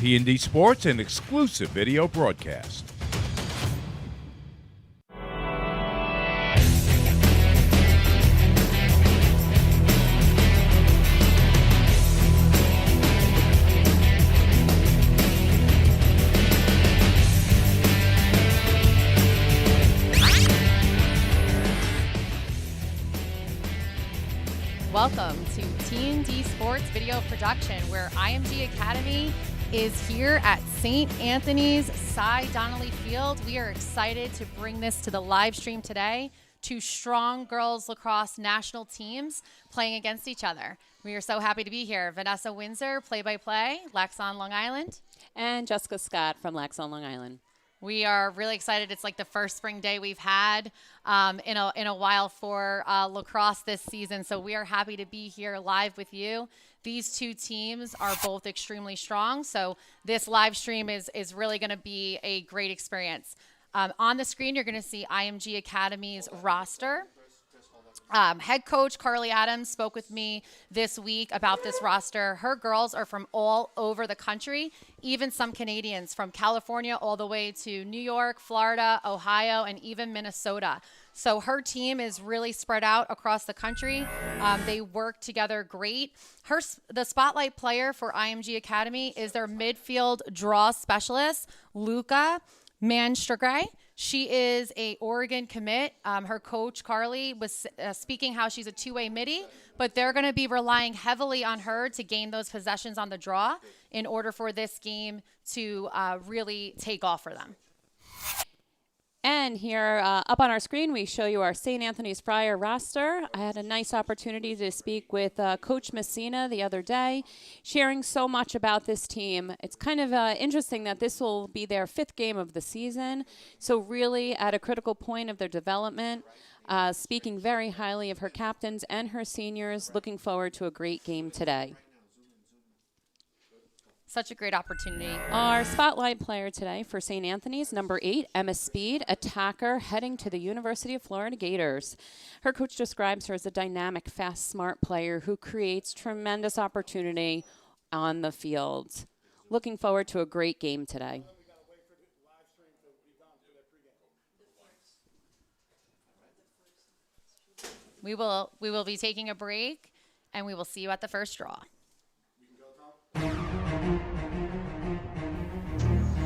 T&D Sports, an exclusive video broadcast. Welcome to T&D Sports Video Production, where IMG Academy is here at St. Anthony's Cy Donnelly Field. We are excited to bring this to the live stream today. Two strong girls lacrosse national teams playing against each other. We are so happy to be here. Vanessa Windsor, play-by-play, Laxon, Long Island. And Jessica Scott from Laxon, Long Island. We are really excited. It's like the first spring day we've had in a while for lacrosse this season. So we are happy to be here live with you. These two teams are both extremely strong. So this live stream is really going to be a great experience. On the screen, you're going to see IMG Academy's roster. Head coach Carly Adams spoke with me this week about this roster. Her girls are from all over the country, even some Canadians from California all the way to New York, Florida, Ohio, and even Minnesota. So her team is really spread out across the country. They work together great. The spotlight player for IMG Academy is their midfield draw specialist, Luca Manstragay. She is a Oregon commit. Her coach, Carly, was speaking how she's a two-way midi, but they're going to be relying heavily on her to gain those possessions on the draw in order for this game to really take off for them. And here up on our screen, we show you our St. Anthony's Friar roster. I had a nice opportunity to speak with Coach Messina the other day, sharing so much about this team. It's kind of interesting that this will be their 5th game of the season, so really at a critical point of their development, speaking very highly of her captains and her seniors, looking forward to a great game today. Such a great opportunity. Our spotlight player today for St. Anthony's, number 8, Emma Speed, attacker heading to the University of Florida Gators. Her coach describes her as a dynamic, fast, smart player who creates tremendous opportunity on the field. Looking forward to a great game today. We will be taking a break, and we will see you at the first draw.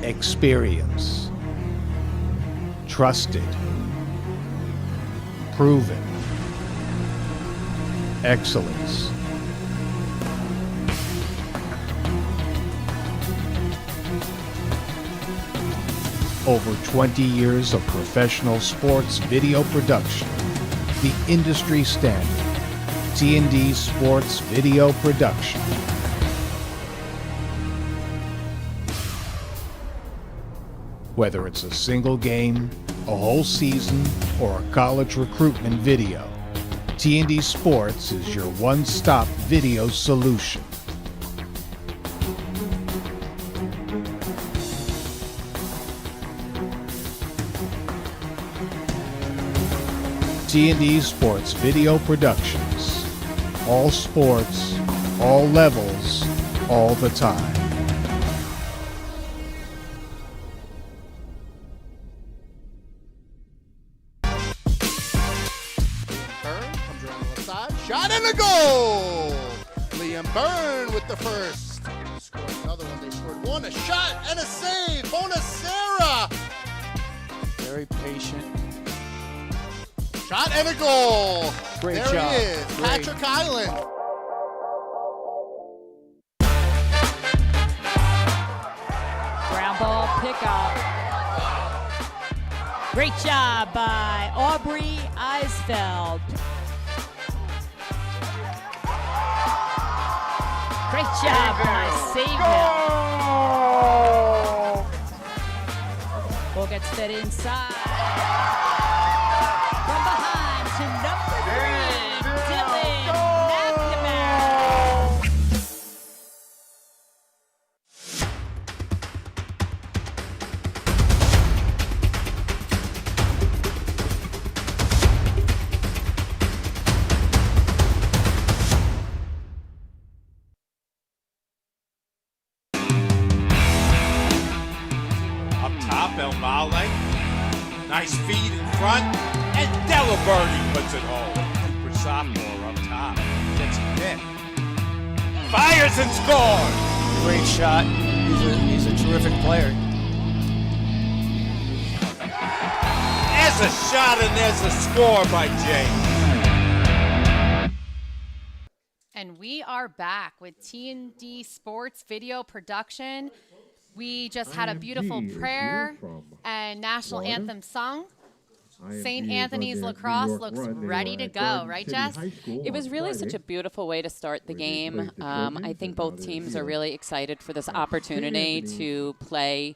Experience, trusted, proven, excellence. Over 20 years of professional sports video production, the industry standard, T&D Sports Video Production. Whether it's a single game, a whole season, or a college recruitment video, T&D Sports is your one-stop video solution. T&D Sports Video Productions. All sports, all levels, all the time. Shot and a goal! Liam Byrne with the first. Scored another one. They scored one. A shot and a save. Bonacera. Very patient. Shot and a goal. Great there job. He is. Great. Patrick Island. Ground ball pickup. Great job by Aubrey Eisfeld. Great job by Save Ball gets fed inside. From behind to number 3, Dylan McNamara. Nice feed in front, and Delaberti puts it home. Cooper sophomore up top. Gets hit. Fires and scores! Great shot. He's a terrific player. There's a shot and there's a score by James. And we are back with T&D Sports Video Production. We just had a beautiful prayer and national anthem sung. St. Anthony's Lacrosse looks ready to go, right, Jess? It was really such a beautiful way to start the game. I think both teams are really excited for this opportunity to play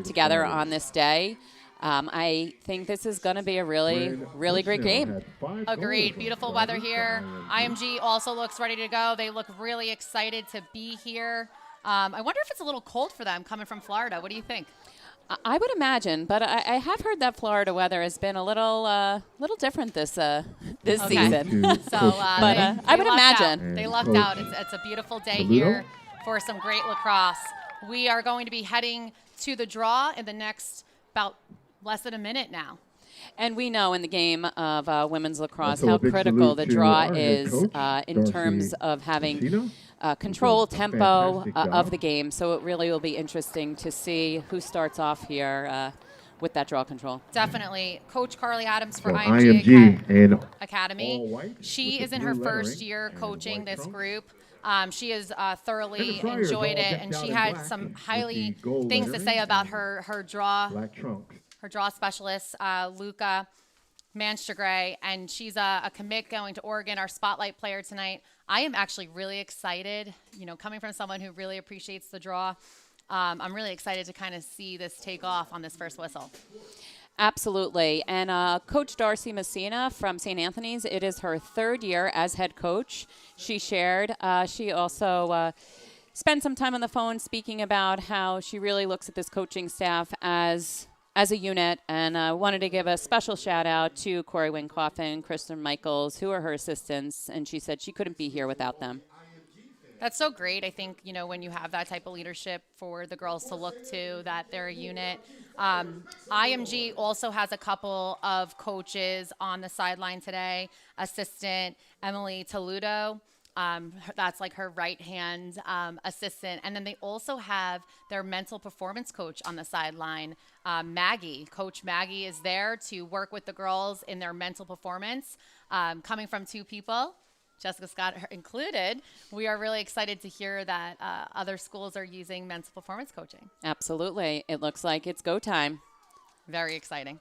together on this day. I think this is going to be a really, really great game. Agreed. Beautiful weather here. IMG also looks ready to go. They look really excited to be here. I wonder if it's a little cold for them coming from Florida. What do you think? I would imagine, but I have heard that Florida weather has been a little different this season. So, I would imagine. They lucked out. It's a beautiful day here for some great lacrosse. We are going to be heading to the draw in the next about less than a minute now. And we know in the game of women's lacrosse how critical the draw is in terms of having control, tempo of the game. So it really will be interesting to see who starts off here with that draw control. Definitely. Coach Carly Adams for IMG Academy. She is in her first year coaching this group. She has thoroughly enjoyed it, and she had some highly things to say about her draw specialist, Luca Manstragray, and she's a commit going to Oregon, our spotlight player tonight. I am actually really excited, coming from someone who really appreciates the draw. I'm really excited to kind of see this take off on this first whistle. Absolutely. And Coach Darcy Messina from St. Anthony's, it is her third year as head coach. She shared. She also spent some time on the phone speaking about how she really looks at this coaching staff as a unit, and I wanted to give a special shout out to Corey Winkoff, Kristen Michaels, who are her assistants, and she said she couldn't be here without them. That's so great. I think, when you have that type of leadership for the girls to look to, that they're a unit. IMG also has a couple of coaches on the sideline today. Assistant Emily Toludo. That's like her right-hand assistant. And then they also have their mental performance coach on the sideline, Maggie. Coach Maggie is there to work with the girls in their mental performance. Coming from two people, Jessica Scott included, we are really excited to hear that other schools are using mental performance coaching. Absolutely. It looks like it's go time. Very exciting.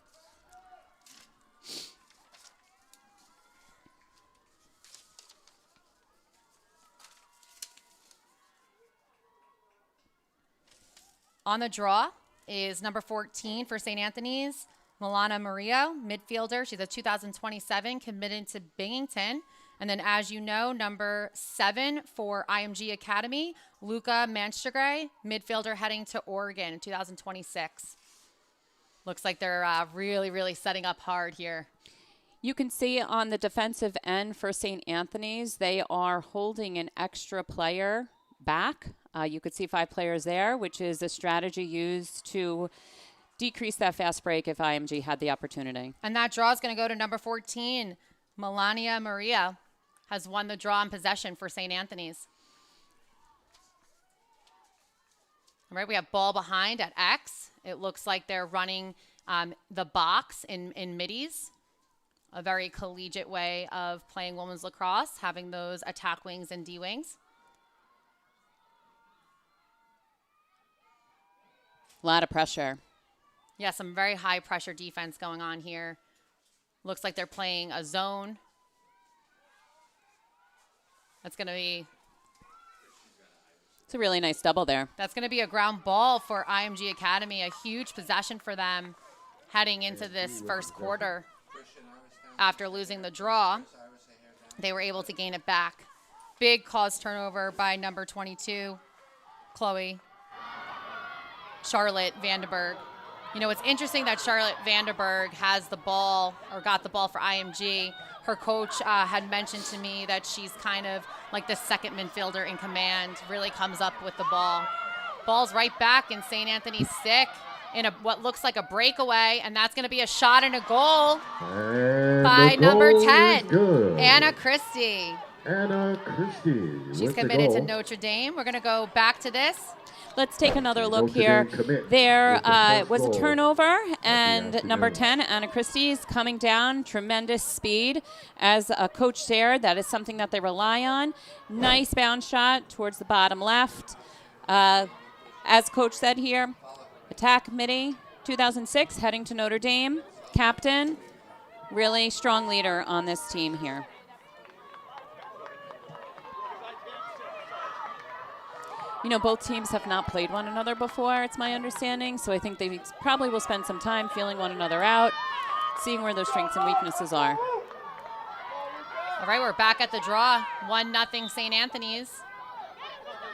On the draw is number 14 for St. Anthony's, Milana Murillo, midfielder. She's a 2027, committed to Binghamton. And then, as you know, number 7 for IMG Academy, Luca Manstragray, midfielder heading to Oregon in 2026. Looks like they're really, really setting up hard here. You can see on the defensive end for St. Anthony's, they are holding an extra player back. You could see 5 players there, which is a strategy used to decrease that fast break if IMG had the opportunity. And that draw is going to go to number 14. Melania Maria has won the draw in possession for St. Anthony's. All right, we have ball behind at X. It looks like they're running the box in middies. A very collegiate way of playing women's lacrosse, having those attack wings and D wings. A lot of pressure. Yeah, some very high pressure defense going on here. Looks like they're playing a zone. That's going to be... It's a really nice double there. That's going to be a ground ball for IMG Academy, a huge possession for them heading into this first quarter. After losing the draw, they were able to gain it back. Big cause turnover by number 22, Charlotte Vandenberg. It's interesting that Charlotte Vandenberg has the ball, or got the ball for IMG. Her coach had mentioned to me that she's kind of like the second midfielder in command, really comes up with the ball. Ball's right back in St. Anthony's sick. in what looks like a breakaway, and that's going to be a shot and a goal And by the number goal is 10, good. Anna Christie. Anna Christie. She's with the committed to goal. Notre Dame. We're going to go back to this. Let's take another look Notre here. Dame commit There with the first was a goal turnover, the and number afternoon. 10, Anna Christie, is coming down. Tremendous speed. As a coach there, that is something that they rely on. Nice bounce shot towards the bottom left. As coach said here, attack committee 2006, heading to Notre Dame. Captain, really strong leader on this team here. You know, both teams have not played one another before, it's my understanding, so I think they probably will spend some time feeling one another out, seeing where their strengths and weaknesses are. All right, we're back at the draw. 1-0 St. Anthony's.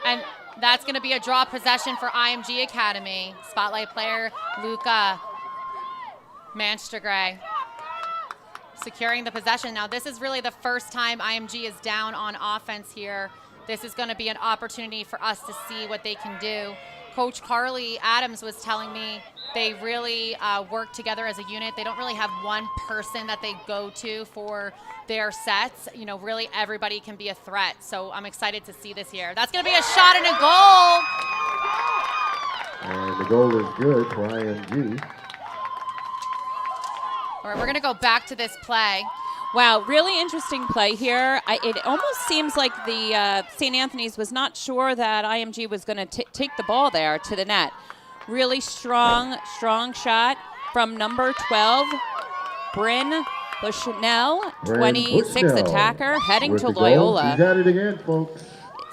And that's going to be a draw possession for IMG Academy. Spotlight player Luca Manchtegray securing the possession. Now, this is really the first time IMG is down on offense here. This is going to be an opportunity for us to see what they can do. Coach Carly Adams was telling me they really work together as a unit. They don't really have one person that they go to for their sets. You know, really everybody can be a threat. So I'm excited to see this here. That's going to be a shot and a goal. And the goal is good for IMG. All right, we're going to go back to this play. Wow, really interesting play here. It almost seems like the St. Anthony's was not sure that IMG was going to take the ball there to the net. Really strong shot from number 12, Bryn Bushnell, 26 Bushnell attacker, heading with to the goal. Loyola. She's at it again, folks.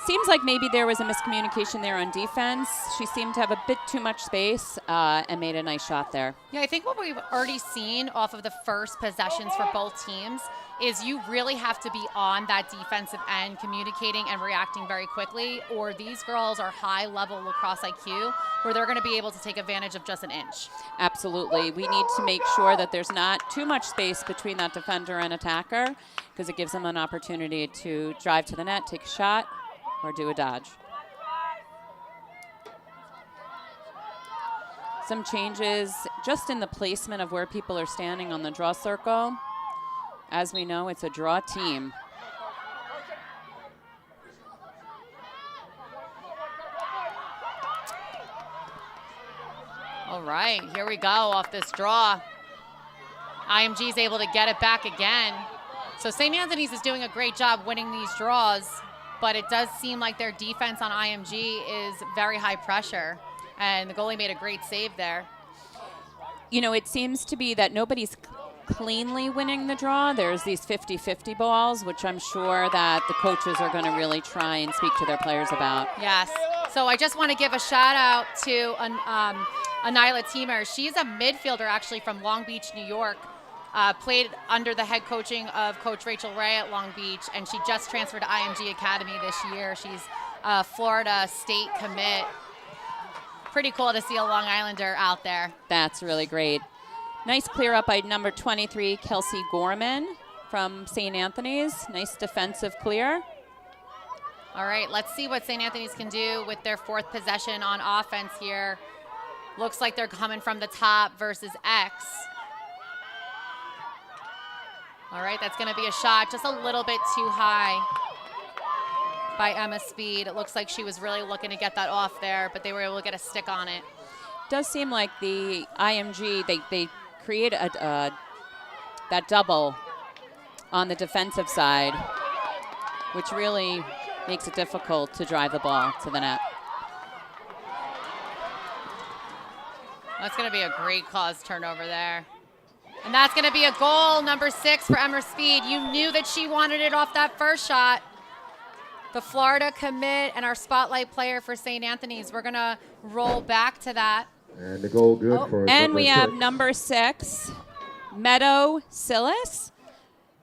Seems like maybe there was a miscommunication there on defense. She seemed to have a bit too much space and made a nice shot there. Yeah, I think what we've already seen off of the first possessions for both teams is you really have to be on that defensive end, communicating and reacting very quickly, or these girls are high-level lacrosse IQ where they're going to be able to take advantage of just an inch. Absolutely. We need to make sure that there's not too much space between that defender and attacker, because it gives them an opportunity to drive to the net, take a shot, or do a dodge. Some changes just in the placement of where people are standing on the draw circle. As we know, it's a draw team. All right, here we go off this draw. IMG is able to get it back again. So St. Anthony's is doing a great job winning these draws, but it does seem like their defense on IMG is very high pressure, and the goalie made a great save there. You know, it seems to be that nobody's cleanly winning the draw. There's these 50-50 balls, which I'm sure that the coaches are going to really try and speak to their players about. Yes. So I just want to give a shout out to Anila Teamer. She's a midfielder actually from Long Beach, New York. Played under the head coaching of Coach Rachel Ray at Long Beach, and she just transferred to IMG Academy this year. She's a Florida State commit. Pretty cool to see a Long Islander out there. That's really great. Nice clear up by number 23, Kelsey Gorman from St. Anthony's. Nice defensive clear. All right, let's see what St. Anthony's can do with their fourth possession on offense here. Looks like they're coming from the top versus X. All right, that's going to be a shot just a little bit too high by Emma Speed. It looks like she was really looking to get that off there, but they were able to get a stick on it. Does seem like the IMG, they create that double on the defensive side, which really makes it difficult to drive the ball to the net. That's going to be a great cause turnover there. And that's going to be a goal, number 6 for Emma Speed. You knew that she wanted it off that first shot. The Florida commit and our spotlight player for St. Anthony's. We're going to roll back to that. And the goal good for And we have 6. number 6, Meadow Sillis,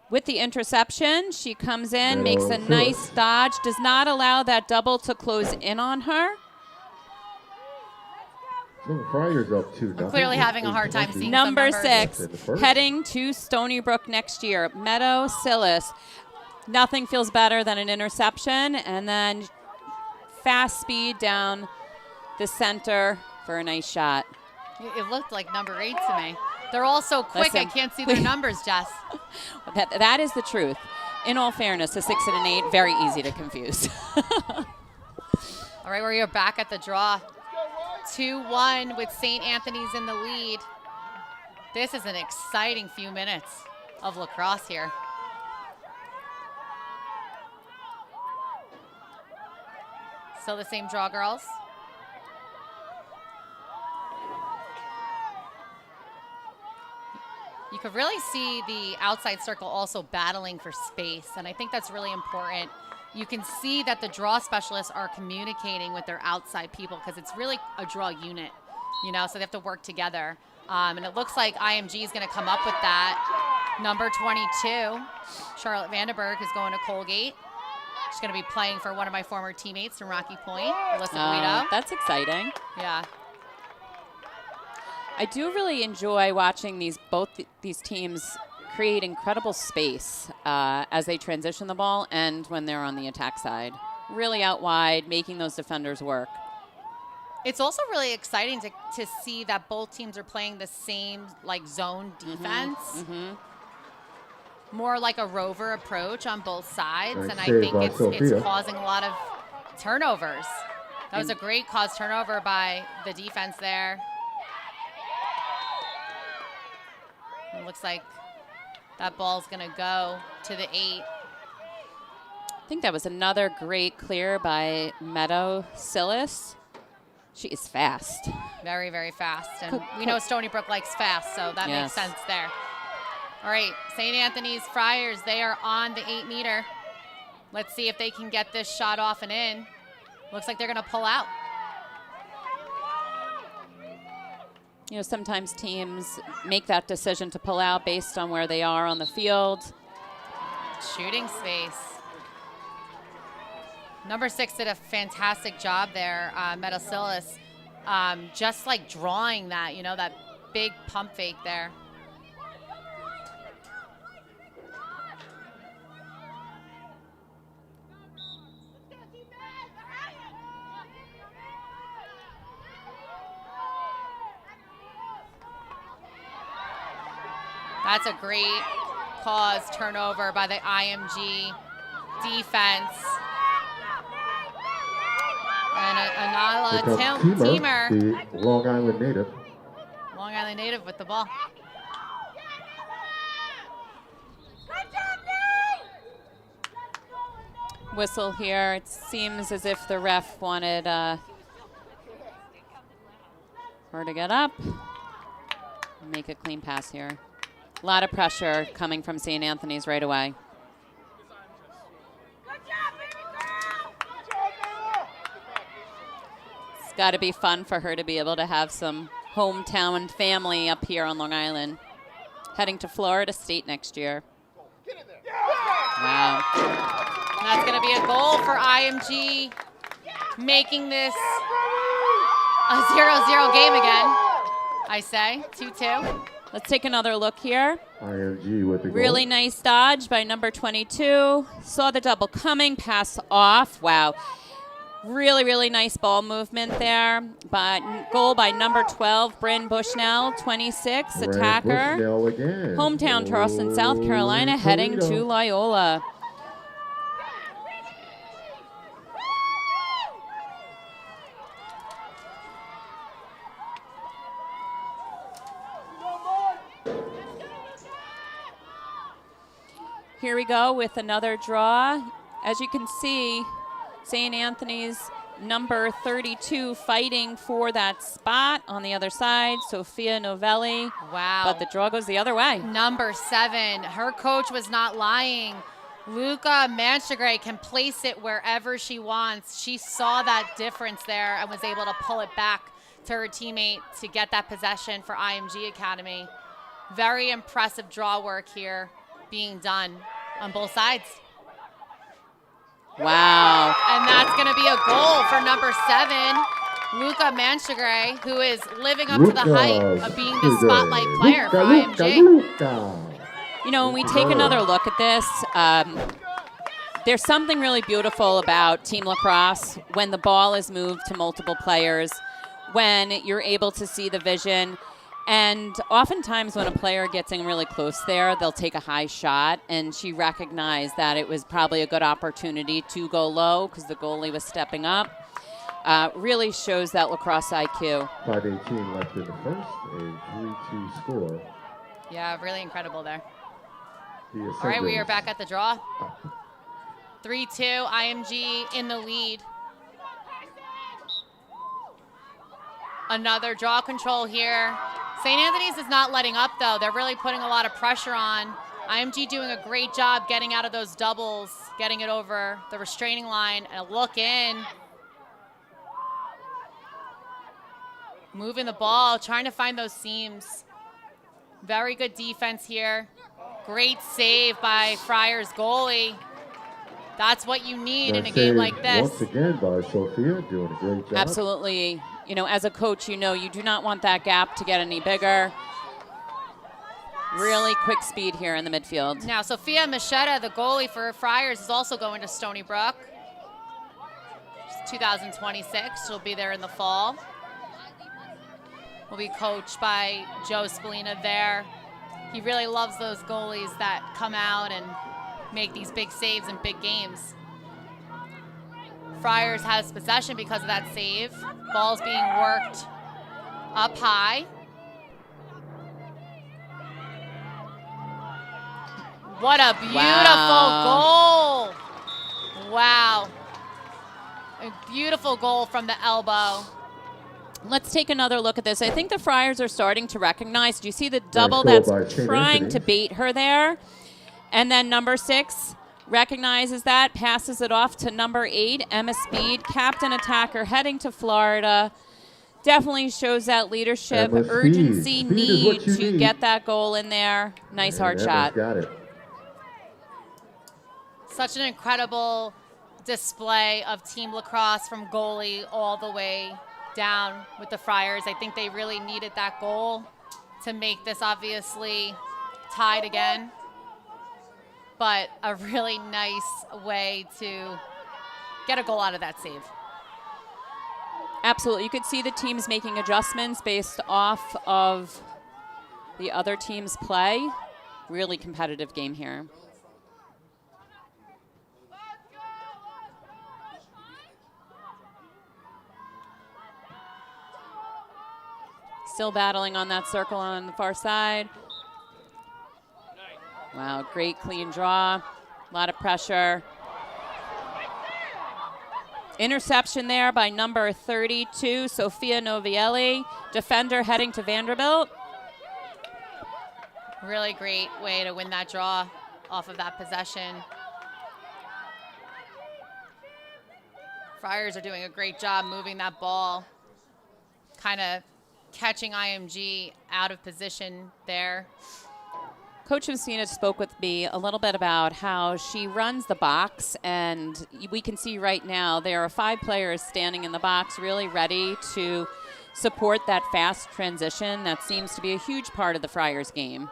with the interception. She comes in, makes a nice dodge, does not allow that double to close in on her. Friars up 2-0. Clearly having a hard time seeing Number some numbers. 6, heading to Stony Brook next year, Meadow Sillis. Nothing feels better than an interception, and then fast speed down the center for a nice shot. It looked like number 8 to me. They're all so quick, I Listen, can't see their numbers, Jess. That is the truth. In all fairness, a 6 and an 8, very easy to confuse. All right, we're back at the draw. 2-1 with St. Anthony's in the lead. This is an exciting few minutes of lacrosse here. Still the same draw, girls. You could really see the outside circle also battling for space, and I think that's really important. You can see that the draw specialists are communicating with their outside people because it's really a draw unit, you know, so they have to work together. And it looks like IMG is going to come up with that. Number 22, Charlotte Vandenberg, is going to Colgate. She's going to be playing for one of my former teammates from Rocky Point, Alyssa Guido. That's exciting. Yeah. I do really enjoy watching both these teams create incredible space as they transition the ball and when they're on the attack side. Really out wide, making those defenders work. It's also really exciting to see that both teams are playing the same like zone defense. More like a rover approach on both sides, Nice and I save think by it's Sophia. causing a lot of turnovers. That was a great cause turnover by the defense there. It looks like that ball's going to go to the 8. I think that was another great clear by Meadow Sillis. She is fast. Very, very fast. And we know Stony Brook likes fast, so that makes Yes. sense there. All right, St. Anthony's Friars, they are on the 8-meter. Let's see if they can get this shot off and in. Looks like they're going to pull out. You know, sometimes teams make that decision to pull out based on where they are on the field. Shooting space. Number 6 did a fantastic job there, Metasilis. Just like drawing that, you know, that big pump fake there. That's a great cause turnover by the IMG defense. And Here Anala comes Teamer, the Long Island native. Long Island native with the ball. Whistle here. It seems as if the ref wanted her to get up and make a clean pass here. A lot of pressure coming from St. Anthony's right away. It's got to be fun for her to be able to have some hometown family up here on Long Island. Heading to Florida State next year. Wow. That's going to be a goal for IMG, making this a 0-0 game again, I say, 2-2. Let's take another look here. IMG with the goal. Really nice dodge by number 22. Saw the double coming, pass off. Wow. Really, really nice ball movement there. But goal by number 12, Bryn Bushnell, 26, Bryn attacker. Bushnell again. Hometown Charleston, South Carolina, Oh, heading to Toledo. Loyola. Here we go with another draw. As you can see, St. Anthony's number 32 fighting for that spot on the other side, Sophia Novelli. Wow. But the draw goes the other way. Number 7, her coach was not lying. Luca Manchagre can place it wherever she wants. She saw that difference there and was able to pull it back to her teammate to get that possession for IMG Academy. Very impressive draw work here being done on both sides. Wow. And that's going to be a goal for number 7, Luca Manchagre, who is living up to the height of being the spotlight player for IMG. You know, when we take another look at this, there's something really beautiful about team lacrosse when the ball is moved to multiple players, when you're able to see the vision. And oftentimes when a player gets in really close there, they'll take a high shot, and she recognized that it was probably a good opportunity to go low because the goalie was stepping up. Really shows that lacrosse IQ. 5:18 left in the first, a 3-2 score. Yeah, really incredible there. All All right, we are back at the draw. 3-2, IMG in the lead. Another draw control here. St. Anthony's is not letting up, though. They're really putting a lot of pressure on. IMG doing a great job getting out of those doubles, getting it over the restraining line, and a look in. Moving the ball, trying to find those seams. Very good defense here. Great save by Friars goalie. That's what you need in a game like this. Once again by Sophia, doing a great job. Absolutely. You know, as a coach, you know you do not want that gap to get any bigger. Really quick speed here in the midfield. Now, Sophia Machetta, the goalie for Friars, is also going to Stony Brook. It's 2026. She'll be there in the fall. Will be coached by Joe Spalina there. He really loves those goalies that come out and make these big saves in big games. Friars has possession because of that save. Ball's being worked up high. What a beautiful goal. Wow. A beautiful goal from the elbow. Let's take another look at this. I think the Friars are starting to recognize. Do you see the double Nice that's goal by St. trying Anthony. to bait her there? And then number 6 recognizes that, passes it off to number 8, Emma Speed, captain attacker, heading to Florida. Definitely shows that leadership, Emma Speed. urgency, Speed is what need you to need. get that goal in there. Nice hard Emma's shot. got it. Such an incredible display of team lacrosse from goalie all the way down with the Friars. I think they really needed that goal to make this obviously tied again. But a really nice way to get a goal out of that save. Absolutely. You could see the teams making adjustments based off of the other team's play. Really competitive game here. Still battling on that circle on the far side. Wow, great clean draw. A lot of pressure. Interception there by number 32, Sophia Novielli. Defender heading to Vanderbilt. Really great way to win that draw off of that possession. Friars are doing a great job moving that ball, kind of catching IMG out of position there. Coach Messina spoke with me a little bit about how she runs the box, and we can see right now there are 5 players standing in the box really ready to support that fast transition. That seems to be a huge part of the Friars game.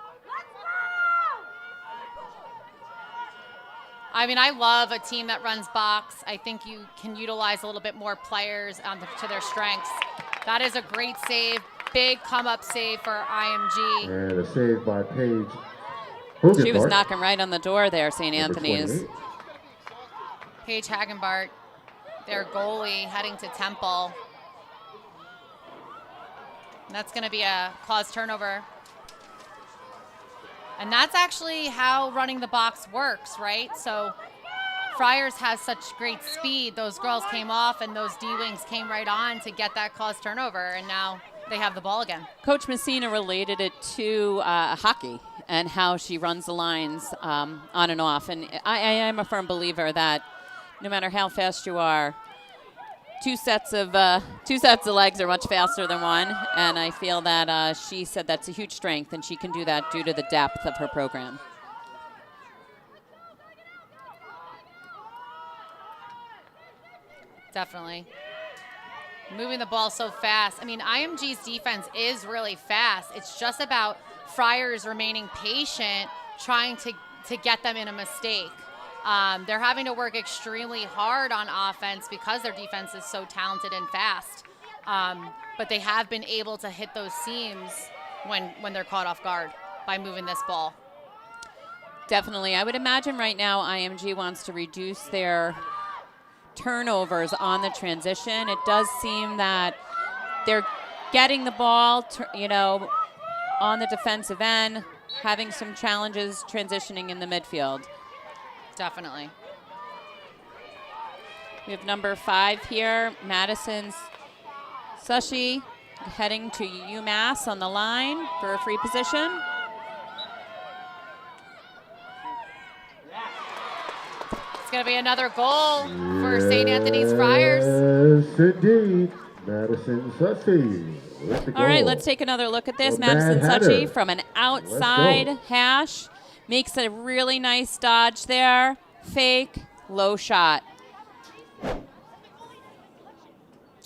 I mean, I love a team that runs box. I think you can utilize a little bit more players to their strengths. That is a great save, big come-up save for IMG. And a save by Paige. She was Hugenbart, knocking right on the door there, St. number Anthony's. 28. Paige Hagenbart, their goalie, heading to Temple. And that's going to be a caused turnover. And that's actually how running the box works, right? So Friars has such great speed. Those girls came off, and those D-wings came right on to get that caused turnover, and now they have the ball again. Coach Messina related it to hockey and how she runs the lines on and off. And I am a firm believer that no matter how fast you are, two sets of legs are much faster than one. And I feel that she said that's a huge strength, and she can do that due to the depth of her program. Definitely. Moving the ball so fast. I mean, IMG's defense is really fast. It's just about Friars remaining patient, trying to get them in a mistake. They're having to work extremely hard on offense because their defense is so talented and fast. but they have been able to hit those seams when they're caught off guard by moving this ball. Definitely. I would imagine right now IMG wants to reduce their turnovers on the transition. It does seem that they're getting the ball, on the defensive end, having some challenges transitioning in the midfield. Definitely. We have number 5 here, Madison Sushi, heading to UMass on the line for a free position. It's going to be another goal for St. Anthony's Friars. Yes, indeed. Madison Sussy with the goal. All right, let's take another look at this. The Madison Mad Suchi Hatter. from an outside go. hash. Makes a really nice dodge there. Fake, low shot.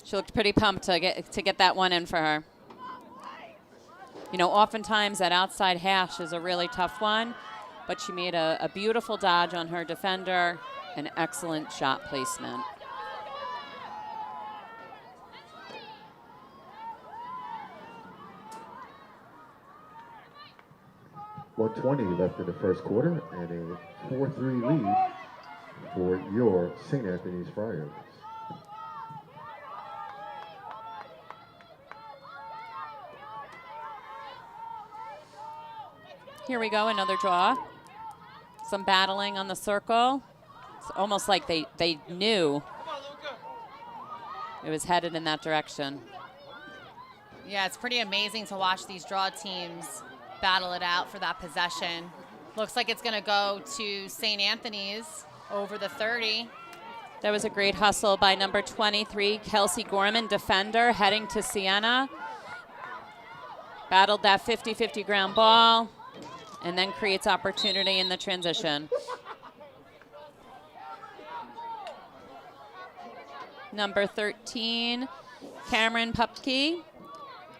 She looked pretty pumped to get that one in for her. Oftentimes that outside hash is a really tough one, but she made a beautiful dodge on her defender. An excellent shot placement. .120 left in the first quarter and a 4-3 lead for your St. Anthony's Friars. Here we go, another draw. Some battling on the circle. It's almost like they knew it was headed in that direction. Yeah, it's pretty amazing to watch these draw teams battle it out for that possession. Looks like it's going to go to St. Anthony's over the 30. That was a great hustle by number 23, Kelsey Gorman, defender, heading to Sienna. Battled that 50-50 ground ball, and then creates opportunity in the transition. Number 13, Cameron Pupke,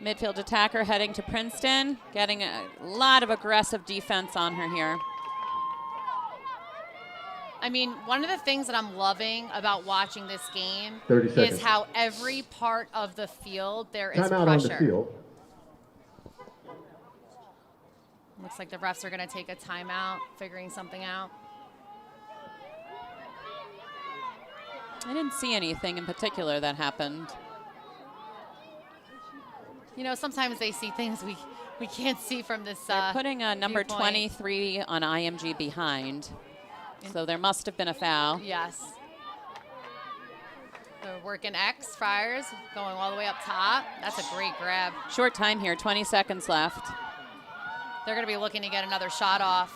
midfield attacker, heading to Princeton, getting a lot of aggressive defense on her here. I mean, one of the things that I'm loving about watching this game 30 seconds. is how every part of the field there is Timeout on the pressure. field. Looks like the refs are going to take a timeout, figuring something out. I didn't see anything in particular that happened. Sometimes they see things we can't see from this They're putting a number viewpoint. 23 on IMG behind. So there must have been a foul. Yes. They're working X, Friars, going all the way up top. That's a great grab. Short time here, 20 seconds left. They're going to be looking to get another shot off.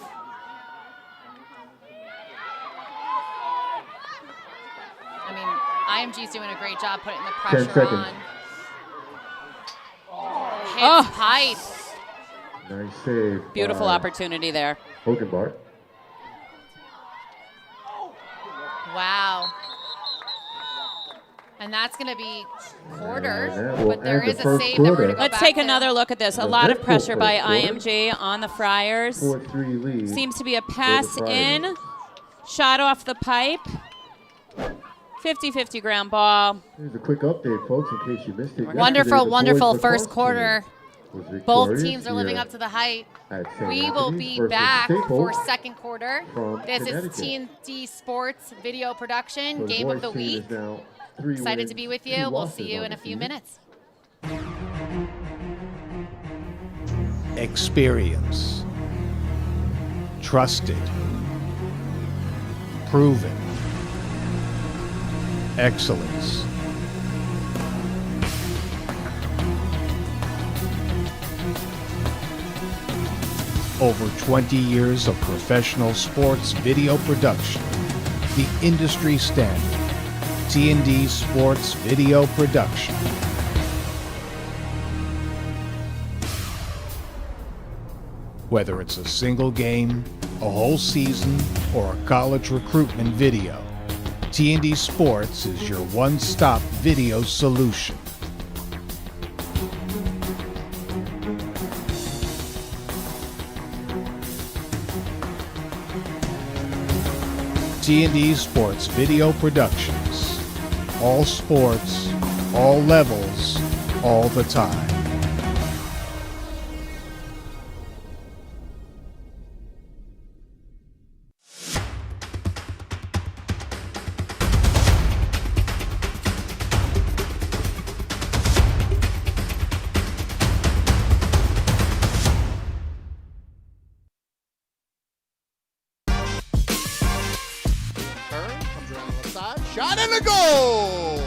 I mean, IMG's doing a great job putting the 10 pressure seconds. on. Hits Oh. pipe. Nice save. Beautiful by opportunity there. Hogenbart. Wow. And that's going to be quartered, And that will but there end is the a first save that we're going quarter. to go Let's back take to. another look at this. A The lot of Red pressure Bull by first quarter. IMG on the Friars. 4-3 lead. Seems to be a for the pass Friars. in. Shot off the pipe. 50-50 ground ball. Here's a quick update, folks, in case you missed it. Wonderful, Yesterday, the wonderful boys first lacrosse quarter. team was Both victorious teams are living here up to the height. at St. We will Anthony's be versus back Staples for second quarter. from This is Connecticut. TNT Sports video production, So game of boys the team week. is now 3 Excited wins, to be with 2 you. We'll losses see you on in a the few season. minutes. Experience. Trusted. Proven. Excellence. Over 20 years of professional sports video production. The industry standard. T&D Sports Video Production. Whether it's a single game, a whole season, or a college recruitment video, T&D Sports is your one-stop video solution. T&D Sports Video Productions. All sports, all levels, all the time. Byrne comes around the left side. Shot and a goal!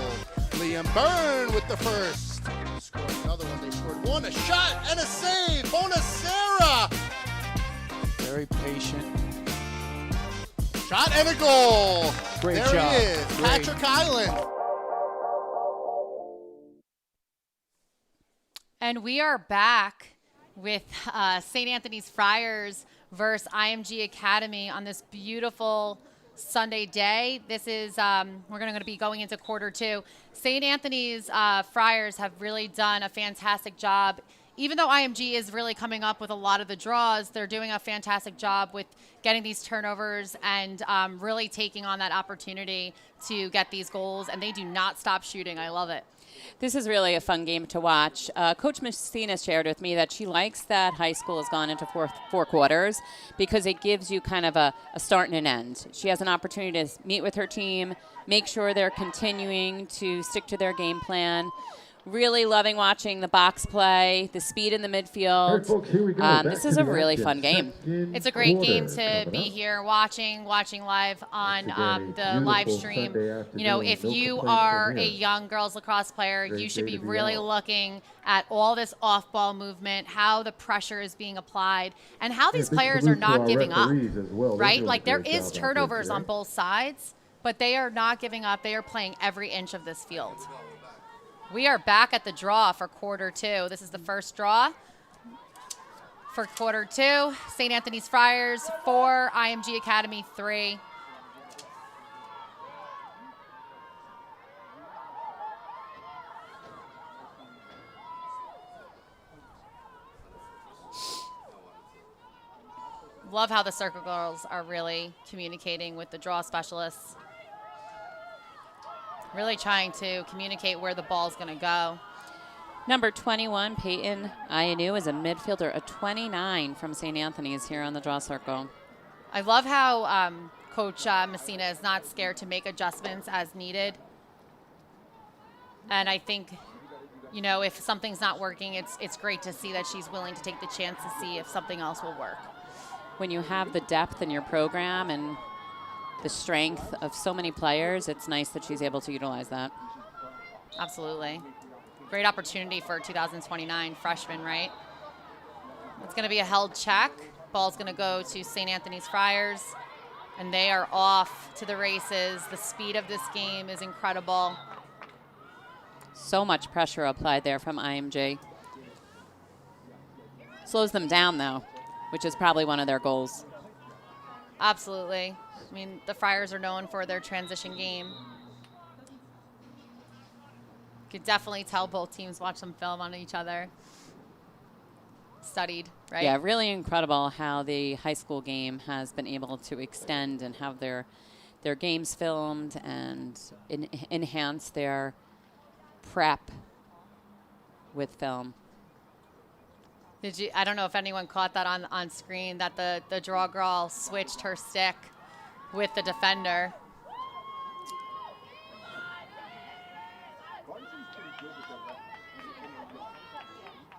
Liam Byrne with the first. Scored another one. They scored one. A shot and a save. Bonacera. Very patient. Shot and a goal. Great there job. he is. Great. Patrick Island. And we are back with St. Anthony's Friars versus IMG Academy on this beautiful Sunday day. This is, we're going to be going into quarter two. St. Anthony's Friars have really done a fantastic job. Even though IMG is really coming up with a lot of the draws, they're doing a fantastic job with getting these turnovers and really taking on that opportunity to get these goals. And they do not stop shooting. I love it. This is really a fun game to watch. Coach Messina shared with me that she likes that high school has gone into four quarters because it gives you kind of a start and an end. She has an opportunity to meet with her team, make sure they're continuing to stick to their game plan. Really loving watching the box play, the speed in the midfield. All right, folks, here we go. Back This to is a the really action. fun game. Second It's a great game quarter to coming be up. here watching live on Once again, the a live beautiful stream. Sunday You know, if afternoon. No you complaints are from a here. young girls lacrosse player, Great you should day be to be really out. looking at all this off-ball movement, how the pressure is being applied, and how these big players salute are to our not giving up, referees as well. They're right? doing Like a there great is job out there turnovers on today. both sides, but they are not giving up. They are playing every inch of this field. We are back at the draw for quarter two. This is the first draw for quarter two. St. Anthony's Friars 4, IMG Academy 3. Love how the Circle Girls are really communicating with the draw specialists. Really trying to communicate where the ball's going to go. Number 21, Peyton Ianu, is a midfielder, a 29 from St. Anthony's here on the draw circle. I love how Coach Messina is not scared to make adjustments as needed. And I think, you know, if something's not working, it's great to see that she's willing to take the chance to see if something else will work. When you have the depth in your program and the strength of so many players, it's nice that she's able to utilize that. Absolutely. Great opportunity for 2029 freshman, right? It's going to be a held check. Ball's going to go to St. Anthony's Friars, and they are off to the races. The speed of this game is incredible. So much pressure applied there from IMG. Slows them down, though, which is probably one of their goals. Absolutely. I mean, the Friars are known for their transition game. Could definitely tell both teams watch some film on each other. Studied, right? Yeah, really incredible how the high school game has been able to extend and have their games filmed and enhance their prep with film. Did you? I don't know if anyone caught that on screen, that the draw girl switched her stick with the defender.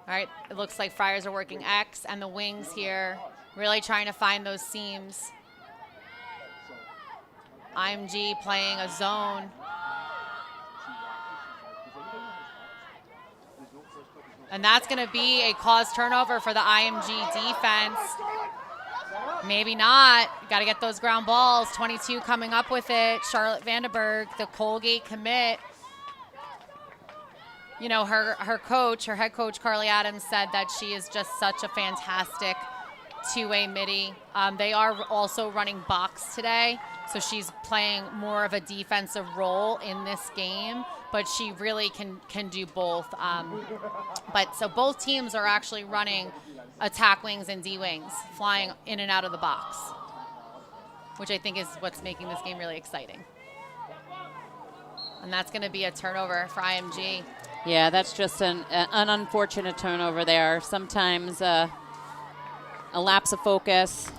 All right, it looks like Friars are working X and the wings here, really trying to find those seams. IMG playing a zone. And that's going to be a cause turnover for the IMG defense. Maybe not. Got to get those ground balls. 22 coming up with it. Charlotte Vandenberg, the Colgate commit. You know, her head coach, Carly Adams, said that she is just such a fantastic two-way midi. They are also running box today, so she's playing more of a defensive role in this game, but she really can do both. But so both teams are actually running attack wings and D wings, flying in and out of the box, which I think is what's making this game really exciting. And that's going to be a turnover for IMG. Yeah, that's just an unfortunate turnover there. Sometimes a lapse of focus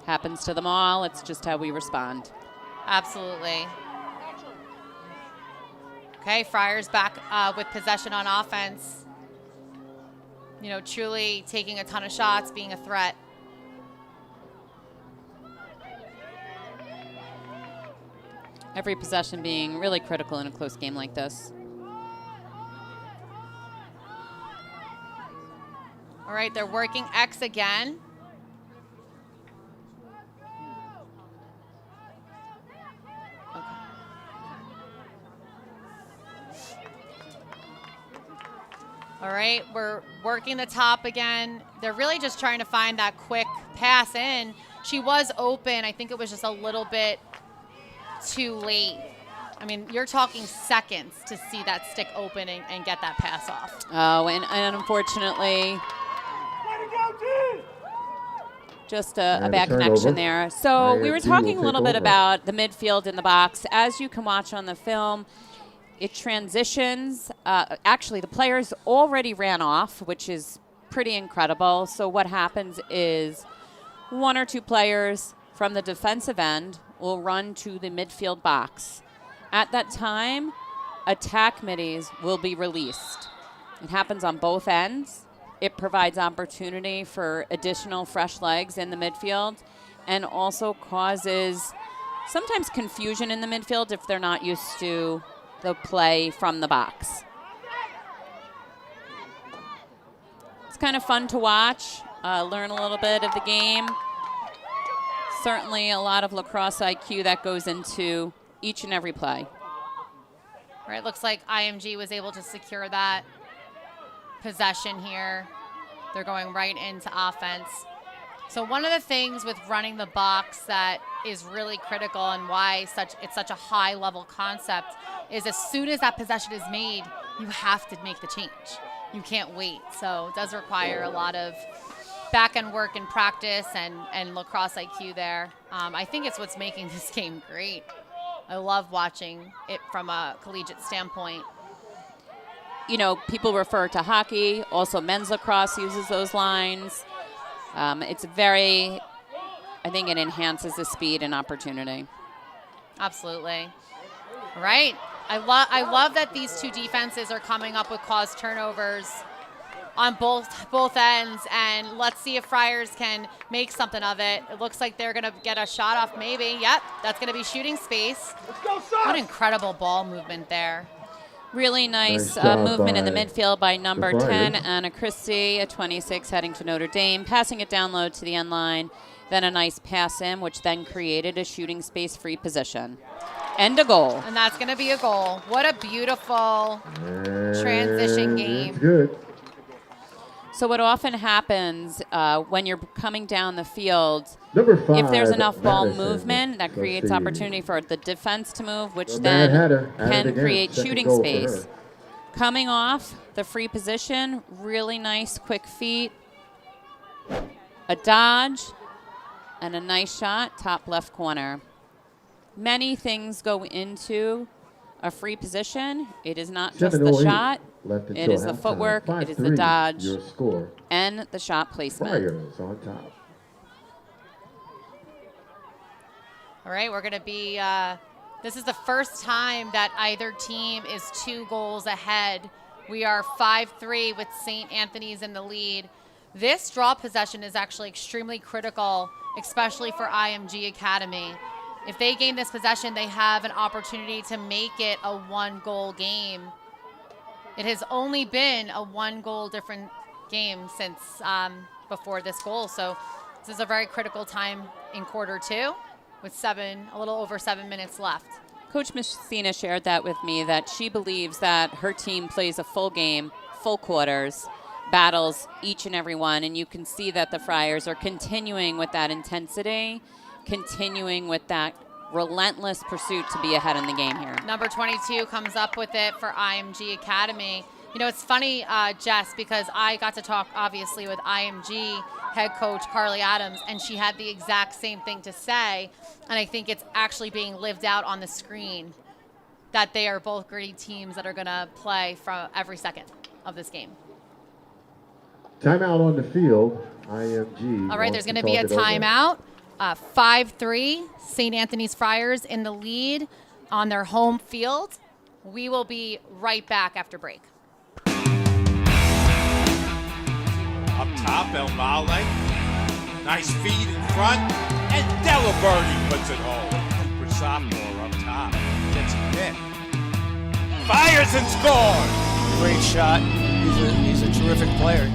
happens to them all. It's just how we respond. Absolutely. Okay, Friars back with possession on offense. You know, truly taking a ton of shots, being a threat. Every possession being really critical in a close game like this. All right, they're working X again. All right, we're working the top again. They're really just trying to find that quick pass in. She was open. I think it was just a little bit too late. I mean, you're talking seconds to see that stick open and get that pass off. Oh, and unfortunately, just a bad connection there. So we were talking a little bit about the midfield in the box. As you can watch on the film, it transitions. Actually, the players already ran off, which is pretty incredible. So what happens is one or two players from the defensive end will run to the midfield box. At that time, attack middies will be released. It happens on both ends. It provides opportunity for additional fresh legs in the midfield and also causes sometimes confusion in the midfield if they're not used to the play from the box. It's kind of fun to watch, learn a little bit of the game. Certainly a lot of lacrosse IQ that goes into each and every play. All right, looks like IMG was able to secure that possession here. They're going right into offense. So one of the things with running the box that is really critical and why it's such a high level concept is as soon as that possession is made, you have to make the change. You can't wait. So it does require a lot of back end work and practice and lacrosse IQ there. I think it's what's making this game great. I love watching it from a collegiate standpoint. You know, people refer to hockey. Also, men's lacrosse uses those lines. It's very, I think it enhances the speed and opportunity. Absolutely. Right. I love that these two defenses are coming up with caused turnovers on both ends, and let's see if Friars can make something of it. It looks like they're going to get a shot off maybe. Yep, that's going to be shooting space. What incredible ball movement there. Really nice movement in the midfield by number 10, Anna Christie, a 26, heading to Notre Dame, passing it down low to the end line. Then a nice pass in, which then created a shooting space free position. And a goal. And that's going to be a goal. What a beautiful transition game. It's good. So what often happens when you're coming down the field, Number 5, if there's enough ball Madison. movement, that Let's creates see. opportunity for the defense to move, which Well, then Mad Hatter at it can again. create Second shooting goal for space. her. Coming off the free position, really nice quick feet, a dodge, and a nice shot, top left corner. Many things go into a free position. It is not just the 7:08 shot. left It until is the halftime. footwork, it is the 5-3, dodge, Your score. and the shot placement. Friars on top. All right, we're going to be, this is the first time that either team is 2 goals ahead. We are 5-3 with St. Anthony's in the lead. This draw possession is actually extremely critical, especially for IMG Academy. If they gain this possession, they have an opportunity to make it a 1-goal game. It has only been a 1-goal different game since before this goal. So this is a very critical time in quarter 2 with a little over 7 minutes left. Coach Messina shared that with me, that she believes that her team plays a full game, full quarters, battles each and every one, and you can see that the Friars are continuing with that intensity, continuing with that relentless pursuit to be ahead in the game here. Number 22 comes up with it for IMG Academy. You know, it's funny, Jess, because I got to talk, obviously, with IMG head coach Carly Adams, and she had the exact same thing to say, and I think it's actually being lived out on the screen that they are both gritty teams that are going to play from every second of this game. Timeout on the field. IMG. All right, there's going to be a timeout. 5-3, St. Anthony's Friars in the lead on their home field. We will be right back after break. Up top, El Male. Nice feed in front. And Delaberti puts it home. Cooper sophomore up top. Gets it hit. Fires and scores. Great shot. He's a terrific player.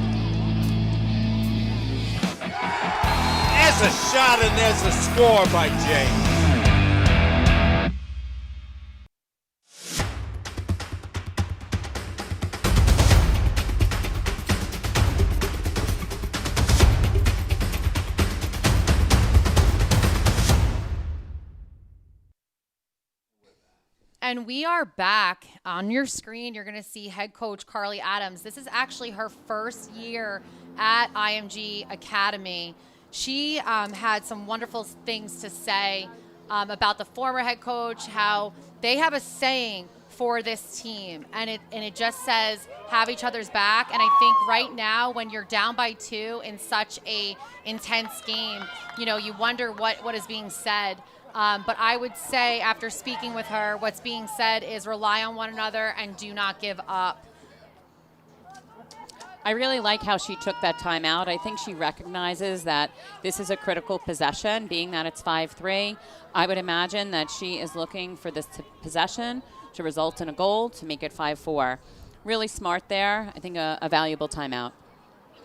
There's a shot and there's a score by James. And we are back. On your screen, you're going to see head coach Carly Adams. This is actually her first year at IMG Academy. She had some wonderful things to say about the former head coach, how they have a saying for this team, and it just says have each other's back. And I think right now, when you're down by 2 in such a intense game, you wonder what is being said. But I would say, after speaking with her, what's being said is rely on one another and do not give up. I really like how she took that timeout. I think she recognizes that this is a critical possession, being that it's 5-3. I would imagine that she is looking for this possession to result in a goal to make it 5-4. Really smart there. I think a valuable timeout.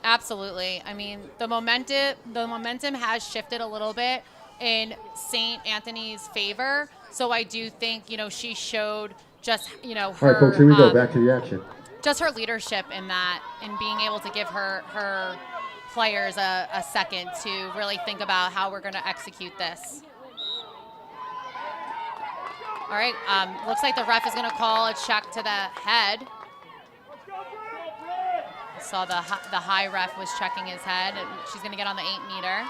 Absolutely. I mean, the momentum has shifted a little bit in St. Anthony's favor. So I do think, she showed just, her. All right, folks, here we go. Back to the action. Just her leadership in that, and being able to give her players a second to really think about how we're going to execute this. All right, looks like the ref is going to call a check to the head. Saw the high ref was checking his head, and she's going to get on the 8-meter.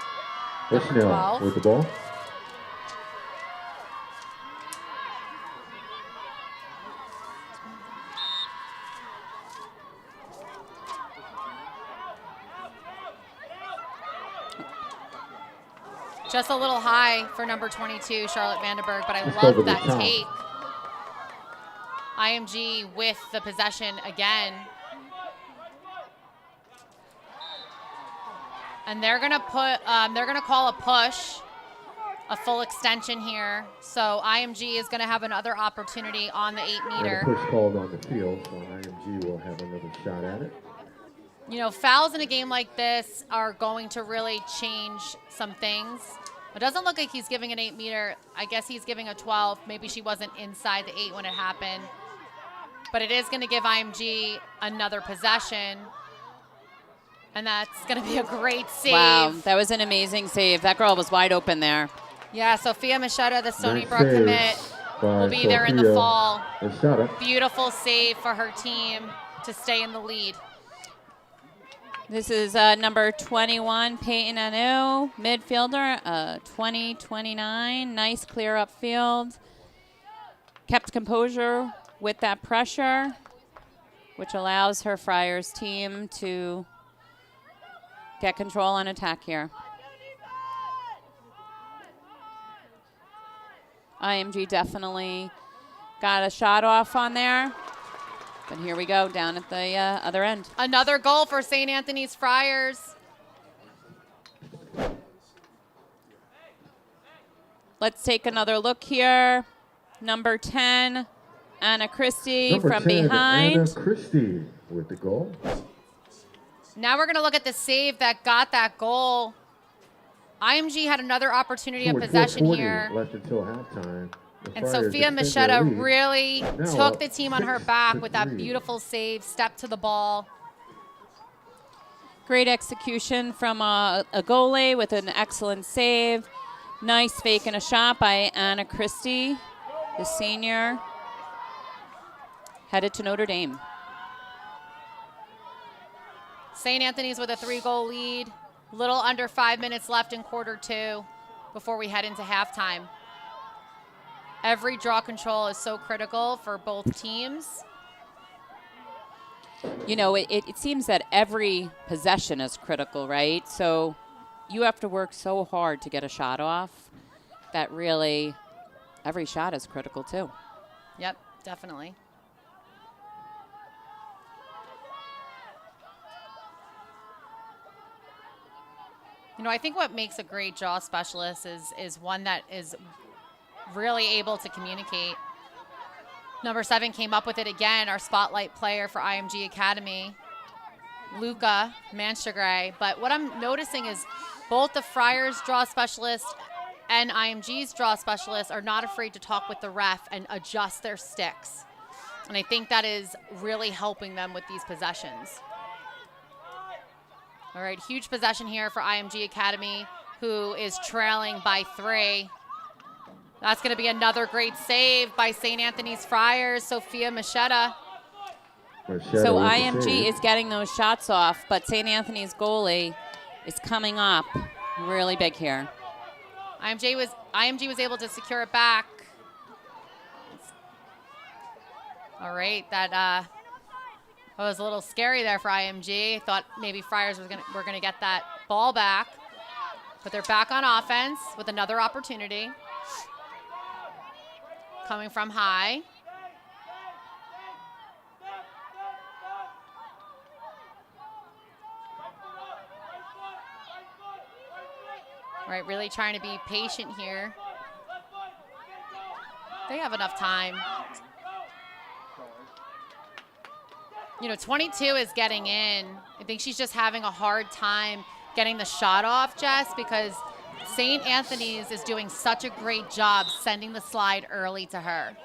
Promotional with the ball. Just a little high for number 22, Charlotte Vandenberg, but I love that take. IMG with the possession again. And they're gonna call a push, a full extension here. So IMG is gonna have another opportunity on the 8-meter. And a push called on the field, so IMG will have another shot at it. Fouls in a game like this are going to really change some things. It doesn't look like he's giving an 8-meter. I guess he's giving a 12. Maybe she wasn't inside the 8 when it happened. But it is gonna give IMG another possession. And that's going to be a great save. Wow, that was an amazing save. That girl was wide open there. Yeah, Sophia Machado, the Stony Brook commit, will be there in the fall. Beautiful save for her team to stay in the lead. This is number 21, Peyton Anu, midfielder, 20-29. Nice clear upfield. Kept composure with that pressure, which allows her Friars team to get control on attack here. IMG definitely got a shot off on there. But here we go, down at the other end. Another goal for St. Anthony's Friars. Let's take another look here. Number 10, Anna Christie from behind. Anna Christie with the goal. Now we're going to look at the save that got that goal. IMG had another opportunity of possession here. Left until halftime. And Sophia Machado really took the team on her back with that beautiful save, step to the ball. Great execution from a goalie with an excellent save. Nice fake and a shot by Anna Christie, the senior, headed to Notre Dame. St. Anthony's with a 3-goal lead. Little under 5 minutes left in quarter 2 before we head into halftime. Every draw control is so critical for both teams. You know, it seems that every possession is critical, right? So you have to work so hard to get a shot off that really every shot is critical too. Yep, definitely. You know, I think what makes a great draw specialist is one that is really able to communicate. Number 7 came up with it again, our spotlight player for IMG Academy, Luca Manchagray. But what I'm noticing is both the Friars draw specialist and IMG's draw specialist are not afraid to talk with the ref and adjust their sticks. And I think that is really helping them with these possessions. All right, huge possession here for IMG Academy, who is trailing by 3. That's going to be another great save by St. Anthony's Friars, Sophia Machetta. So IMG is getting those shots off, but St. Anthony's goalie is coming up really big here. IMG was able to secure it back. All right, that was a little scary there for IMG. Thought maybe Friars were gonna get that ball back, but they're back on offense with another opportunity coming from high. All right, really trying to be patient here. They have enough time. You know, 22 is getting in. I think she's just having a hard time getting the shot off, Jess, because St. Anthony's is doing such a great job sending the slide early to her.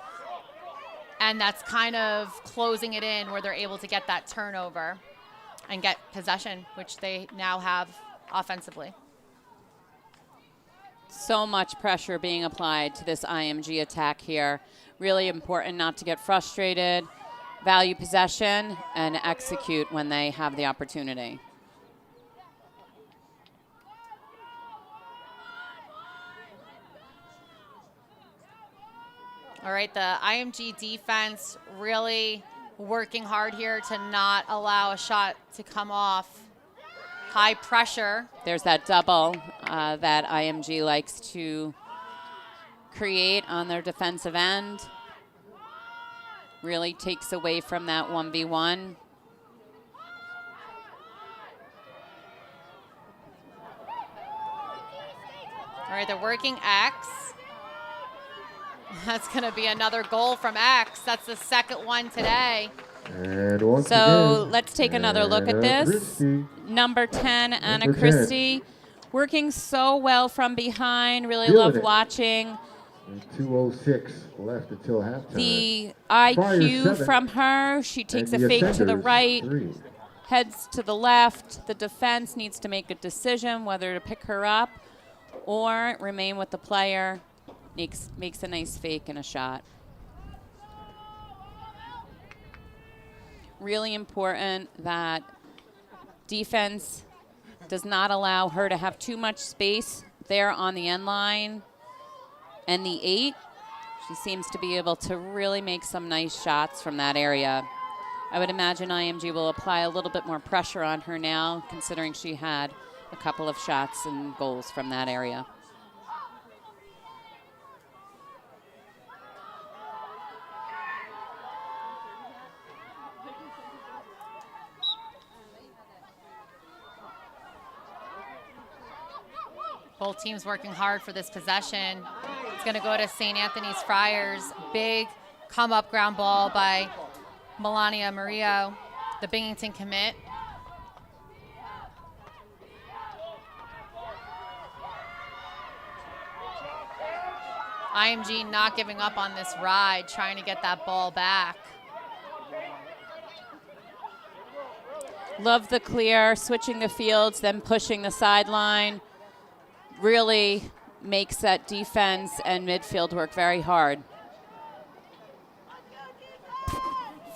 And that's kind of closing it in where they're able to get that turnover and get possession, which they now have offensively. So much pressure being applied to this IMG attack here. Really important not to get frustrated, value possession, and execute when they have the opportunity. All right, the IMG defense really working hard here to not allow a shot to come off. High pressure. There's that double that IMG likes to create on their defensive end. Really takes away from that 1v1. All right, they're working X. That's going to be another goal from X. That's the second one today. And once So again, let's take another look at Anna this. Christie. Number 10, Anna Number 10. Christie, working so well from behind. Really Feeling love it. watching. And 2:06 left until halftime. The Friars IQ 7, from her. She takes a and the fake to the Ascenders, right, 3. heads to the left. The defense needs to make a decision whether to pick her up or remain with the player. Makes a nice fake and a shot. Really important that defense does not allow her to have too much space there on the end line. And the 8, she seems to be able to really make some nice shots from that area. I would imagine IMG will apply a little bit more pressure on her now, considering she had a couple of shots and goals from that area. Both teams working hard for this possession. It's going to go to St. Anthony's Friars. Big come-up ground ball by Melania Murillo, the Binghamton commit. IMG not giving up on this ride, trying to get that ball back. Love the clear, switching the fields, then pushing the sideline. Really makes that defense and midfield work very hard.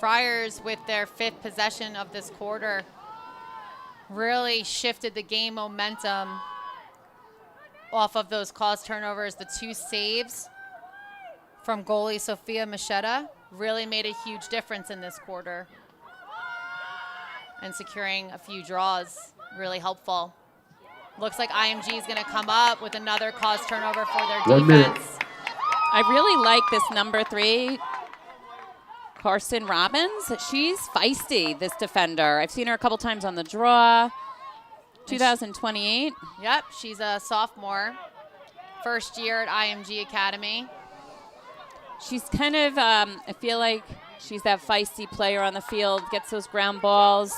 Friars, with their 5th possession of this quarter, really shifted the game momentum off of those caused turnovers. The 2 saves from goalie Sophia Machetta really made a huge difference in this quarter. And securing a few draws, really helpful. Looks like IMG is going to come up with another caused turnover for their 1 minute. defense. I really like this number 3, Carson Robbins. She's feisty, this defender. I've seen her a couple times on the draw. 2028. Yep, she's a sophomore. First year at IMG Academy. She's kind of, I feel like she's that feisty player on the field, gets those ground balls.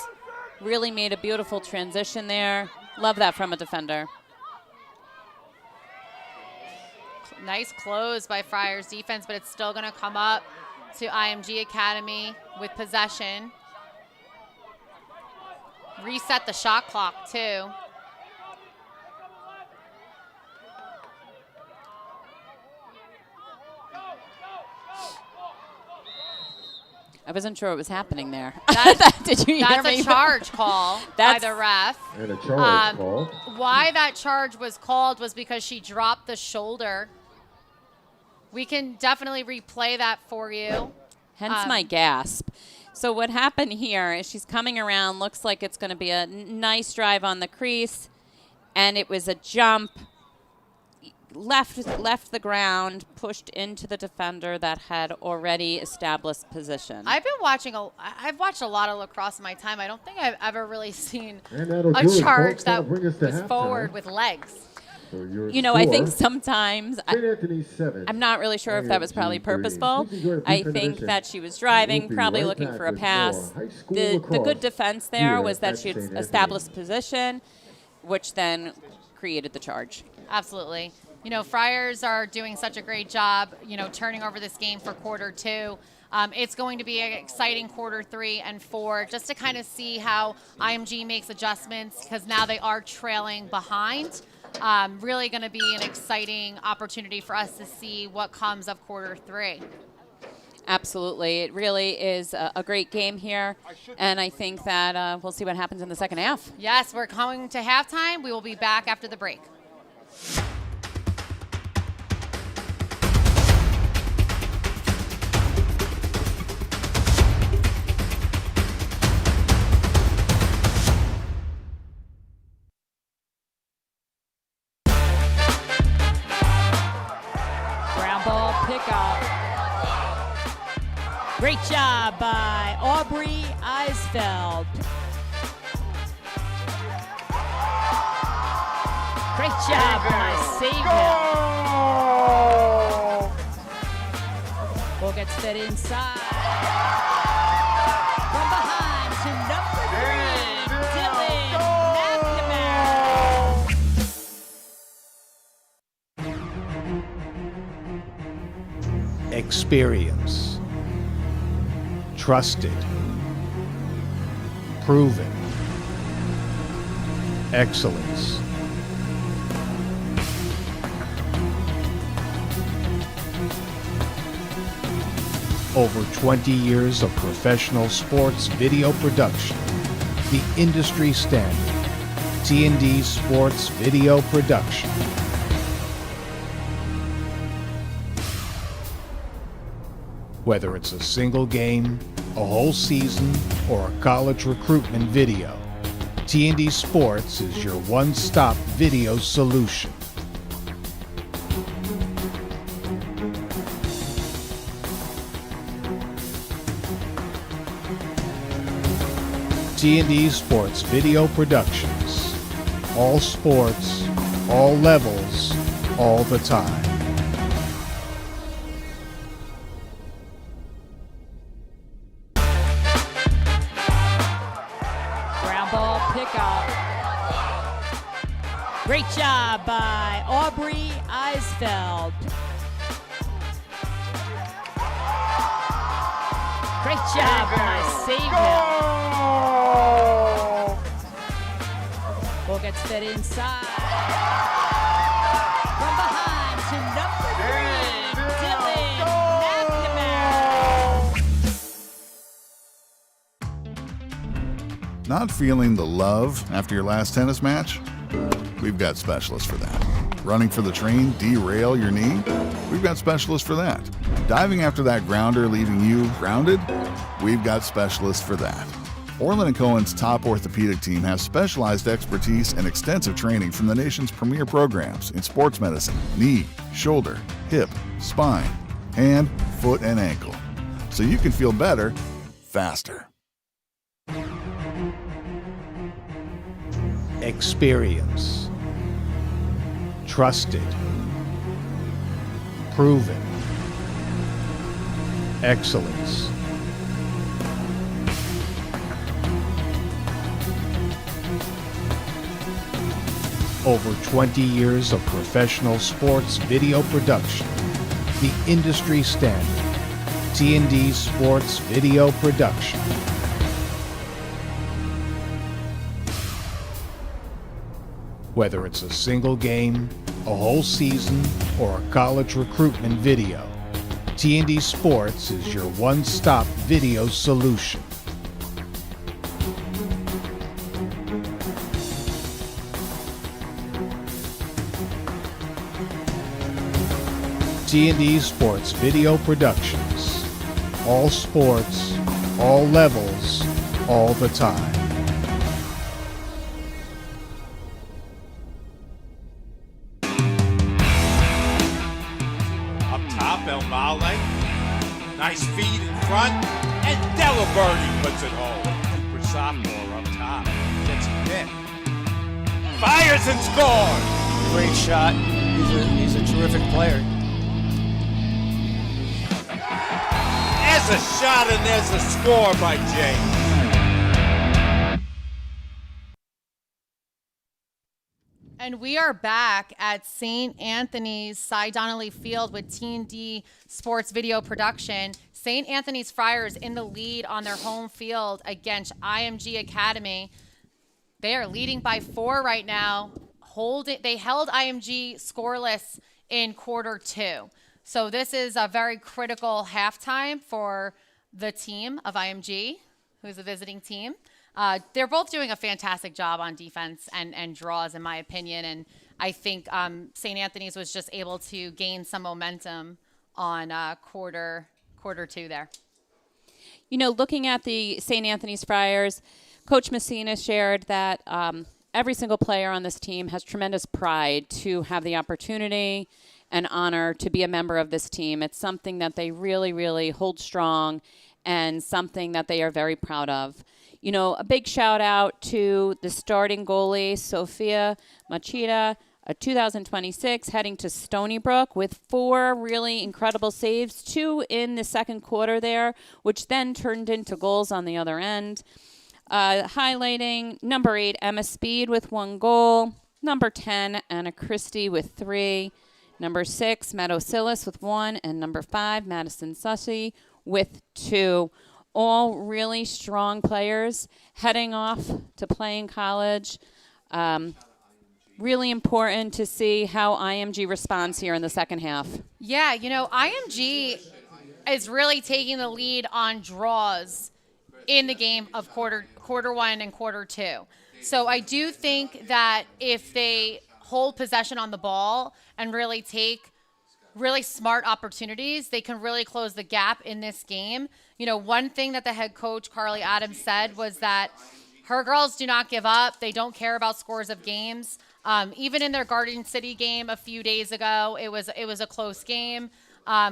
Really made a beautiful transition there. Love that from a defender. Nice close by Friars defense, but it's still going to come up to IMG Academy with possession. Reset the shot clock, too. I wasn't sure what was happening there. Did you hear me? That's a charge call by the ref. And a charge call. Why that charge was called was because she dropped the shoulder. We can definitely replay that for you. Hence my gasp. So what happened here is she's coming around, looks like it's going to be a nice drive on the crease, and it was a jump, left the ground, pushed into the defender that had already established position. I've watched a lot of lacrosse in my time. I don't think I've ever really seen And that'll a do it, charge folks. that That'll bring us to was halftime. forward with legs. So your You know, I think score, sometimes, St. Anthony 7. I'm not really sure if that was probably IMG 3. purposeful. Please enjoy a I brief think intermission. that she was driving, We'll be probably right looking back for a with pass. more high school The lacrosse good defense there here was that at she had St. Anthony. established position, which then created the charge. Absolutely. You know, Friars are doing such a great job, you know, turning over this game for quarter 2. It's going to be an exciting quarter 3 and 4 just to kind of see how IMG makes adjustments because now they are trailing behind. Really going to be an exciting opportunity for us to see what comes of quarter 3. Absolutely. It really is a great game here, and I think that we'll see what happens in the second half. Yes, we're coming to halftime. We will be back after the break. Ground ball pickup. Great job by Aubrey Eisfeld. Great job by Savior. Ball gets fed inside. From behind to number 3, Dylan McNamara. Experience. Trusted. Proven. Excellence. Over 20 years of professional sports video production. The industry standard. T&D Sports Video Production. Whether it's a single game, a whole season, or a college recruitment video, T&D Sports is your one-stop video solution. T&D Sports Video Productions. All sports, all levels, all the time. Ground ball pickup. Great job by Aubrey Eisfeld. Great job by Savior. Ball gets fed inside. From behind to number 3, Dylan McNamara. Not feeling the love after your last tennis match? We've got specialists for that. Running for the train, derail your knee? We've got specialists for that. Diving after that grounder, leaving you grounded? We've got specialists for that. Orland & Cohen's top orthopedic team has specialized expertise and extensive training from the nation's premier programs in sports medicine, knee, shoulder, hip, spine, hand, foot, and ankle. So you can feel better, faster. Experience. Trusted. Proven. Excellence. Over 20 years of professional sports video production. The industry standard. T&D Sports Video Production. Whether it's a single game, a whole season, or a college recruitment video, T&D Sports is your one-stop video solution. T&D Sports Video Productions. All sports, all levels, all the time. Up top, El Male. Nice feed in front, and Delaberti puts it home. Cooper sophomore up top. Gets hit. Fires and scores! Great shot. He's a terrific player. There's a shot and there's a score by James. And we are back at St. Anthony's Cy Donnelly Field with T&D Sports Video Production. St. Anthony's Friars in the lead on their home field against IMG Academy. They are leading by 4 right now. They held IMG scoreless in quarter 2. So this is a very critical halftime for the team of IMG, who's a visiting team. They're both doing a fantastic job on defense and draws, in my opinion. And I think St. Anthony's was just able to gain some momentum on quarter 2 there. You know, looking at the St. Anthony's Friars, Coach Messina shared that every single player on this team has tremendous pride to have the opportunity and honor to be a member of this team. It's something that they really, really hold strong and something that they are very proud of. You know, a big shout out to the starting goalie, Sophia Machida, a 2026, heading to Stony Brook with 4 really incredible saves, 2 in the second quarter there, which then turned into goals on the other end. Highlighting number 8, Emma Speed with 1 goal. Number 10, Anna Christie with 3. Number 6, Meadow Silas with 1. And number 5, Madison Sussy with 2. All really strong players heading off to play in college. Really important to see how IMG responds here in the second half. Yeah, you know, IMG is really taking the lead on draws in the game of quarter 1 and quarter 2. So I do think that if they hold possession on the ball and really take really smart opportunities, they can really close the gap in this game. You know, one thing that the head coach, Carly Adams, said was that her girls do not give up. They don't care about scores of games. Even in their Garden City game a few days ago, it was a close game.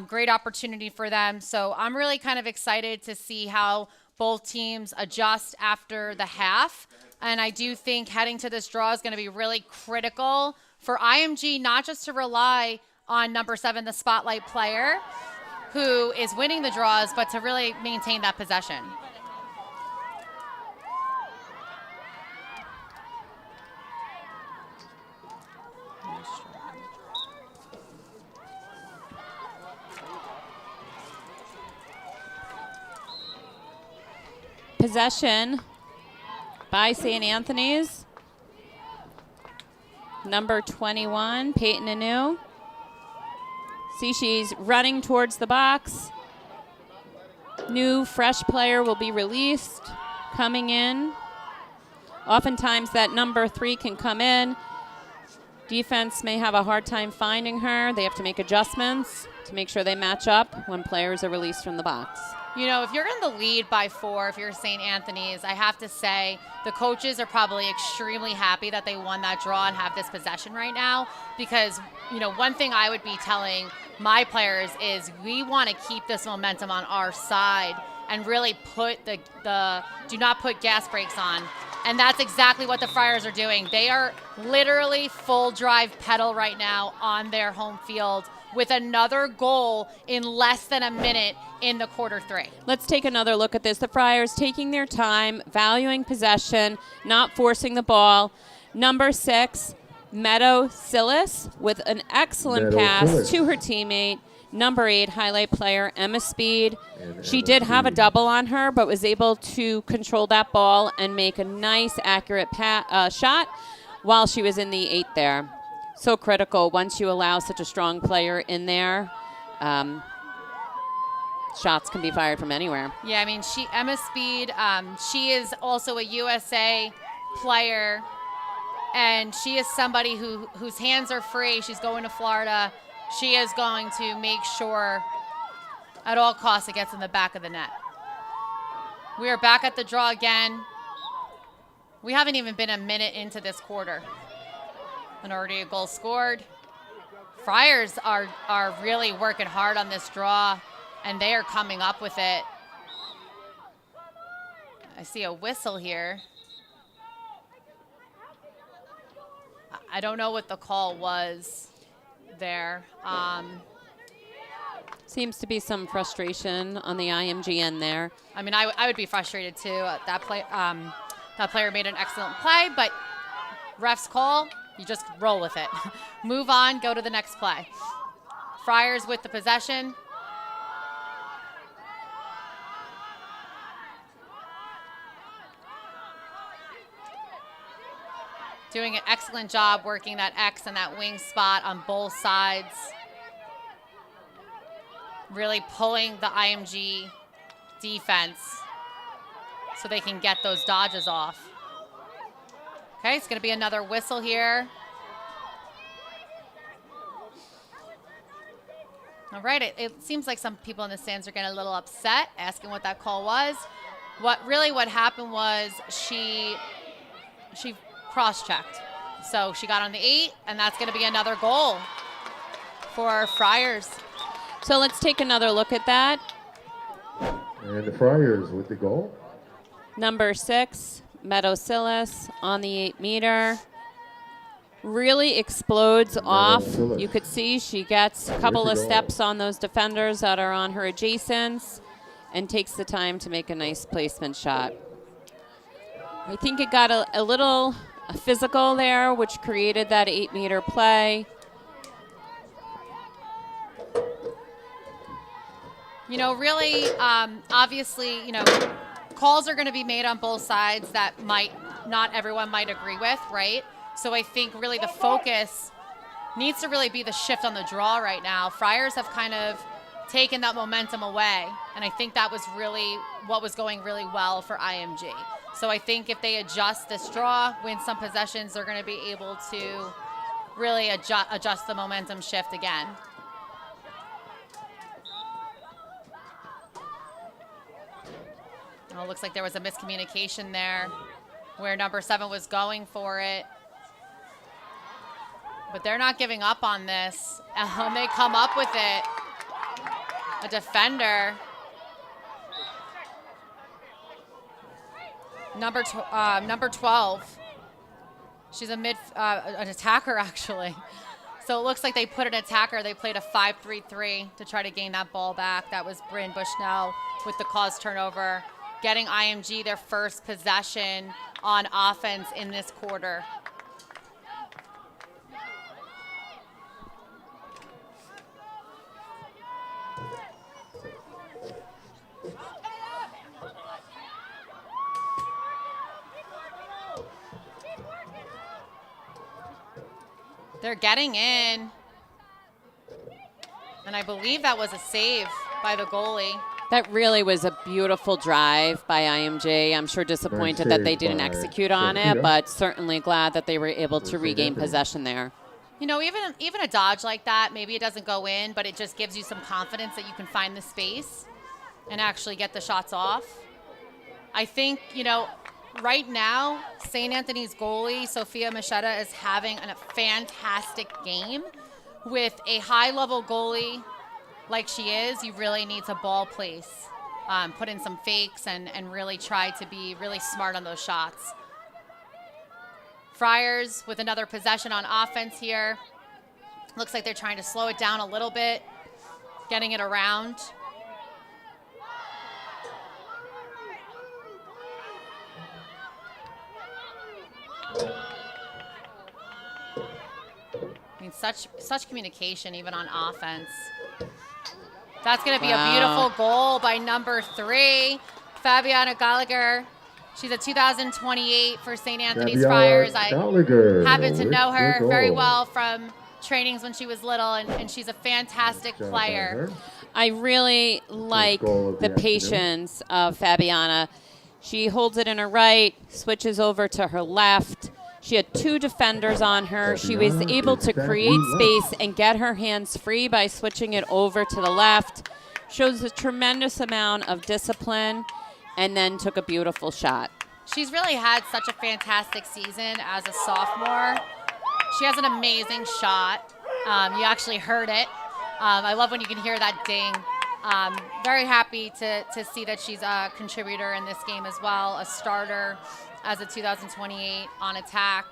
Great opportunity for them. So I'm really kind of excited to see how both teams adjust after the half. And I do think heading to this draw is going to be really critical for IMG, not just to rely on number 7, the spotlight player, who is winning the draws, but to really maintain that possession. Possession by St. Anthony's. Number 21, Peyton Anu. See, she's running towards the box. New, fresh player will be released. Coming in Oftentimes that number 3 can come in. Defense may have a hard time finding her. They have to make adjustments to make sure they match up when players are released from the box. You know, if you're in the lead by 4, if you're St. Anthony's, I have to say the coaches are probably extremely happy that they won that draw and have this possession right now, because, you know, one thing I would be telling my players is we want to keep this momentum on our side and really put do not put gas brakes on. And that's exactly what the Friars are doing. They are literally full drive pedal right now on their home field with another goal in less than a minute in the quarter 3. Let's take another look at this. The Friars taking their time, valuing possession, not forcing the ball. Number 6, Meadow Silas with an excellent pass to her teammate. Number 8, highlight player Emma Speed. She did have a double on her, but was able to control that ball and make a nice, accurate shot while she was in the 8 there. So critical once you allow such a strong player in there. Shots can be fired from anywhere. Yeah, I mean, Emma Speed, she is also a USA player, and she is somebody whose hands are free. She's going to Florida. She is going to make sure at all costs it gets in the back of the net. We are back at the draw again. We haven't even been a minute into this quarter, and already a goal scored. Friars are really working hard on this draw, and they are coming up with it. I see a whistle here. I don't know what the call was there. Seems to be some frustration on the IMG end there. I mean, I would be frustrated too. That player made an excellent play, but ref's call, you just roll with it. Move on, go to the next play. Friars with the possession. Doing an excellent job working that X and that wing spot on both sides. Really pulling the IMG defense so they can get those dodges off. Okay, it's going to be another whistle here. All right, it seems like some people in the stands are getting a little upset, asking what that call was. What happened was she cross-checked. So she got on the 8, and that's going to be another goal for Friars. So let's take another look at that. And the Friars with the goal. Number 6, Meadow Silas on the 8 meter. Really explodes off. Silas. You could see she gets a couple of steps on those defenders that are on her adjacents and takes the time to make a nice placement shot. I think it got a little physical there, which created that 8 meter play. You know, really, obviously, you know, calls are going to be made on both sides that not everyone might agree with, right? So I think really the focus needs to really be the shift on the draw right now. Friars have kind of taken that momentum away, and I think that was really what was going really well for IMG. So I think if they adjust this draw, win some possessions, they're going to be able to really adjust the momentum shift again. Oh, it looks like there was a miscommunication there where number 7 was going for it. But they're not giving up on this. And they come up with it. A defender. Number 12. She's an attacker, actually. So it looks like they put an attacker. They played a 5-3-3 to try to gain that ball back. That was Bryn Bushnell with the caused turnover, getting IMG their first possession on offense in this quarter. They're getting in. And I believe that was a save by the goalie. That really was a beautiful drive by IMG. I'm sure disappointed that they didn't execute on it, but certainly glad that they were able to regain possession there. You know, even a dodge like that, maybe it doesn't go in, but it just gives you some confidence that you can find the space and actually get the shots off. I think, you know, right now, St. Anthony's goalie, Sophia Machetta, is having a fantastic game. With a high-level goalie like she is, you really need to ball place, put in some fakes, and really try to be really smart on those shots. Friars with another possession on offense here. Looks like they're trying to slow it down a little bit, getting it around. I mean, such communication even on offense. That's going to be a beautiful goal by number 3, Fabiana Gallagher. She's a 2028 for St. Anthony's Friars. I happen to know her very well from trainings when she was little, and she's a fantastic player. I really like the patience of Fabiana. She holds it in her right, switches over to her left. She had 2 defenders on her. She was able to create space and get her hands free by switching it over to the left. Shows a tremendous amount of discipline and then took a beautiful shot. She's really had such a fantastic season as a sophomore. She has an amazing shot. You actually heard it. I love when you can hear that ding. Very happy to see that she's a contributor in this game as well, a starter as a 2028 on attack.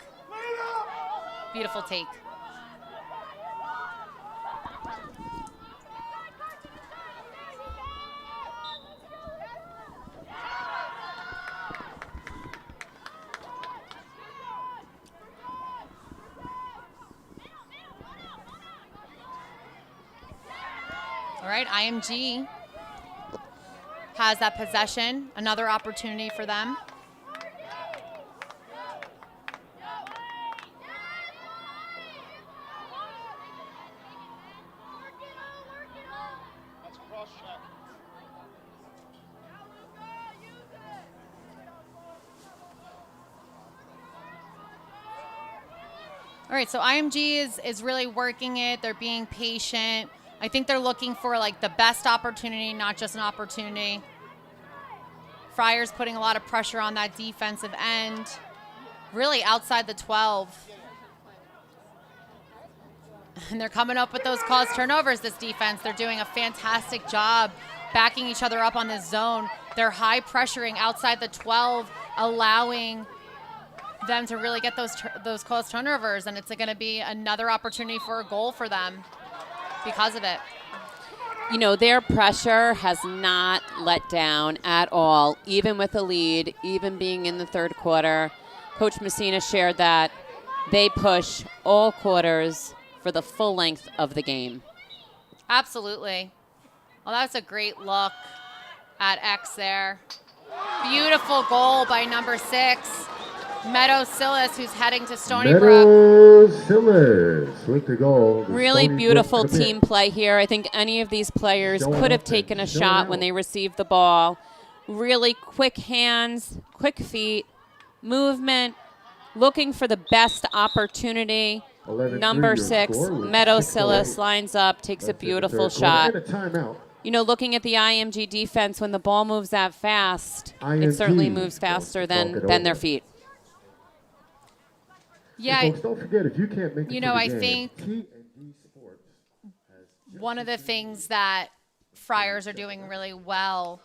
Beautiful take. All right, IMG has that possession, another opportunity for them. All right, so IMG is really working it. They're being patient. I think they're looking for like the best opportunity, not just an opportunity. Friars putting a lot of pressure on that defensive end, really outside the 12. And they're coming up with those caused turnovers, this defense. They're doing a fantastic job backing each other up on this zone. They're high pressuring outside the 12, allowing them to really get those caused turnovers, and it's going to be another opportunity for a goal for them because of it. You know, their pressure has not let down at all, even with a lead, even being in the third quarter. Coach Messina shared that they push all quarters for the full length of the game. Absolutely. Well, that's a great look at X there. Beautiful goal by number 6. Meadow Sillis, who's heading to Stony Brook. Meadow Sillis with the goal. Really beautiful team play here. I think any of these players could have taken a shot when they received the ball. Really quick hands, quick feet, movement, looking for the best opportunity. Number 6, Meadow Sillis lines up, takes a beautiful shot. You know, looking at the IMG defense, when the ball moves that fast, it certainly moves faster than their feet. Yeah, folks, don't forget, if you can't make it you know, to the I game, think one of the things that Friars are doing really well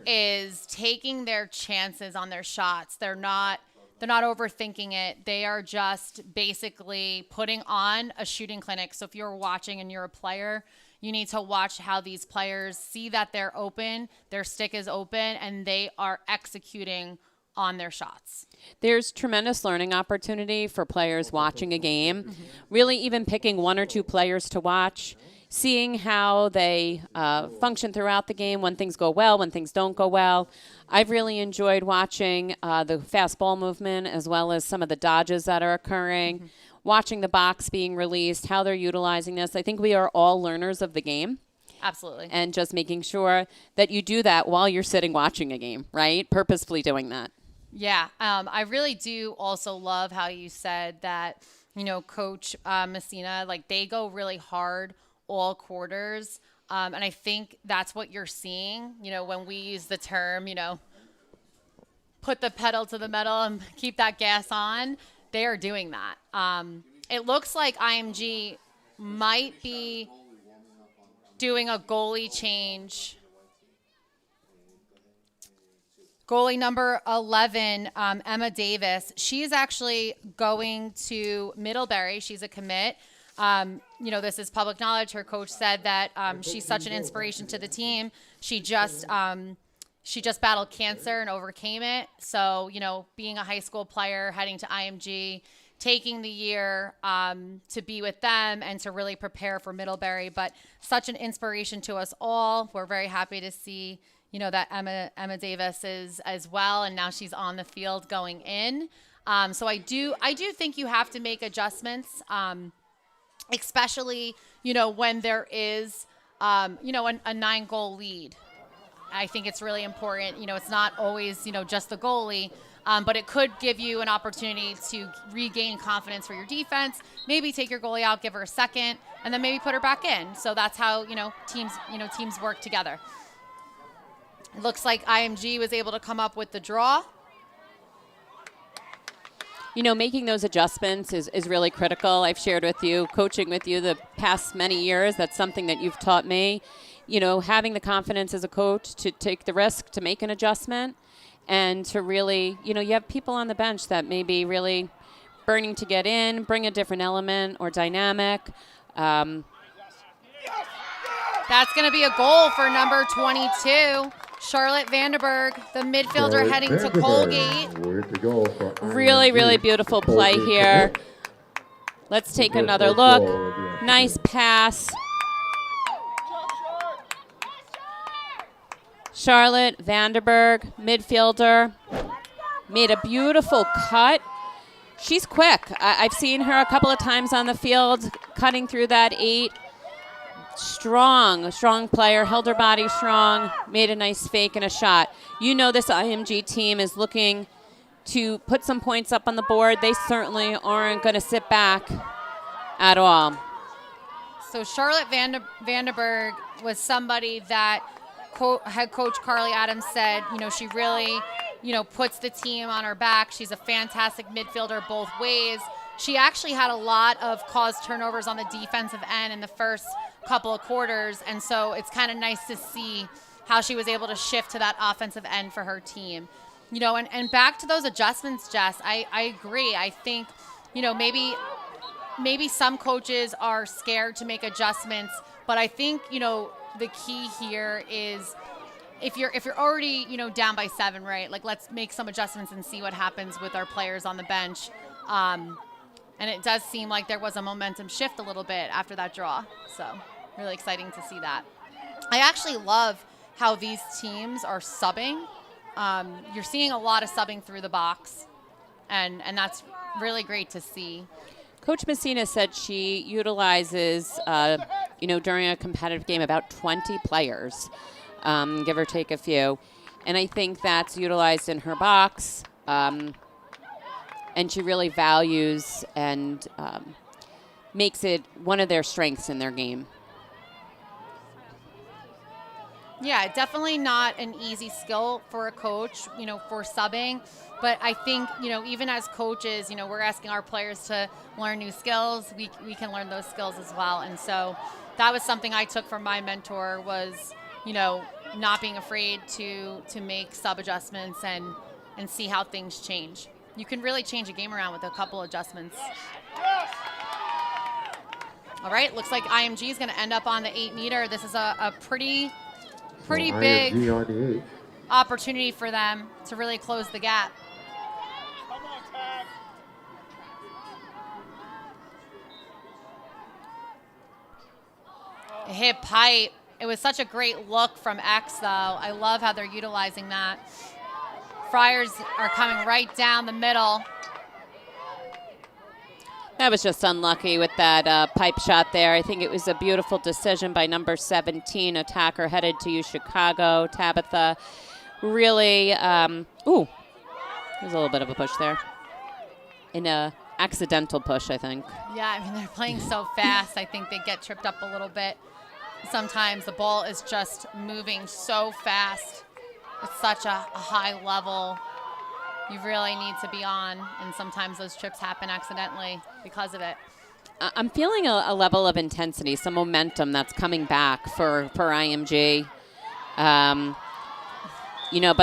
is taking their chances on their shots. They're not overthinking it. They are just basically putting on a shooting clinic. So if you're watching and you're a player, you need to watch how these players see that they're open, their stick is open, and they are executing on their shots. There's tremendous learning opportunity for players watching a game, really even picking 1 or 2 players to watch, seeing how they function throughout the game, when things go well, when things don't go well. I've really enjoyed watching the fast ball movement as well as some of the dodges that are occurring, watching the box being released, how they're utilizing this. I think we are all learners of the game. Absolutely. And just making sure that you do that while you're sitting watching a game, right? Purposefully doing that. Yeah, I really do also love how you said that, Coach Messina, like they go really hard all quarters. And I think that's what you're seeing, when we use the term, put the pedal to the metal and keep that gas on. They are doing that. It looks like IMG might be doing a goalie change. Goalie number 11, Emma Davis. She is actually going to Middlebury. She's a commit. This is public knowledge. Her coach said that she's such an inspiration to the team. She just battled cancer and overcame it. So, being a high school player, heading to IMG, taking the year to be with them and to really prepare for Middlebury. But such an inspiration to us all. We're very happy to see that Emma Davis is as well, and now she's on the field going in. So I do think you have to make adjustments, especially when there is a 9-goal lead. I think it's really important. It's not always just the goalie, but it could give you an opportunity to regain confidence for your defense. Maybe take your goalie out, give her a second, and then maybe put her back in. So that's how teams work together. It looks like IMG was able to come up with the draw. Making those adjustments is really critical. I've shared with you, coaching with you the past many years, that's something that you've taught me. Having the confidence as a coach to take the risk to make an adjustment and to really, you have people on the bench that may be really burning to get in, bring a different element or dynamic. That's going to be a goal for number 22. Charlotte Vanderberg, the midfielder heading to Colgate. Really, really beautiful play here. Let's take another look. Nice pass. Charlotte Vanderberg, midfielder, made a beautiful cut. She's quick. I've seen her a couple of times on the field, cutting through that 8. Strong player, held her body strong, made a nice fake and a shot. This IMG team is looking to put some points up on the board. They certainly aren't going to sit back at all. So Charlotte Vanderberg was somebody that head coach Carly Adams said, she really, puts the team on her back. She's a fantastic midfielder both ways. She actually had a lot of caused turnovers on the defensive end in the first couple of quarters, and so it's kind of nice to see how she was able to shift to that offensive end for her team. And back to those adjustments, Jess, I agree. I think, maybe some coaches are scared to make adjustments, but I think, the key here is if you're already, down by 7, right? Like, let's make some adjustments and see what happens with our players on the bench. And it does seem like there was a momentum shift a little bit after that draw. So really exciting to see that. I actually love how these teams are subbing. You're seeing a lot of subbing through the box, and that's really great to see. Coach Messina said she utilizes, during a competitive game, about 20 players, give or take a few. And I think that's utilized in her box. And she really values and makes it one of their strengths in their game. Yeah, definitely not an easy skill for a coach, for subbing. But I think, even as coaches, we're asking our players to learn new skills. We can learn those skills as well. And so that was something I took from my mentor was, not being afraid to make sub adjustments and see how things change. You can really change a game around with a couple adjustments. All right, looks like IMG is going to end up on the 8-meter. This is a pretty big opportunity for them to really close the gap. It hit pipe. It was such a great look from X, though. I love how they're utilizing that. Friars are coming right down the middle. That was just unlucky with that pipe shot there. I think it was a beautiful decision by number 17, attacker headed to Chicago. Tabitha really, ooh, there's a little bit of a push there. In a accidental push, I think. Yeah, I mean, they're playing so fast. I think they get tripped up a little bit. Sometimes the ball is just moving so fast. It's such a high level. You really need to be on, and sometimes those trips happen accidentally because of it. I'm feeling a level of intensity, some momentum that's coming back for IMG. But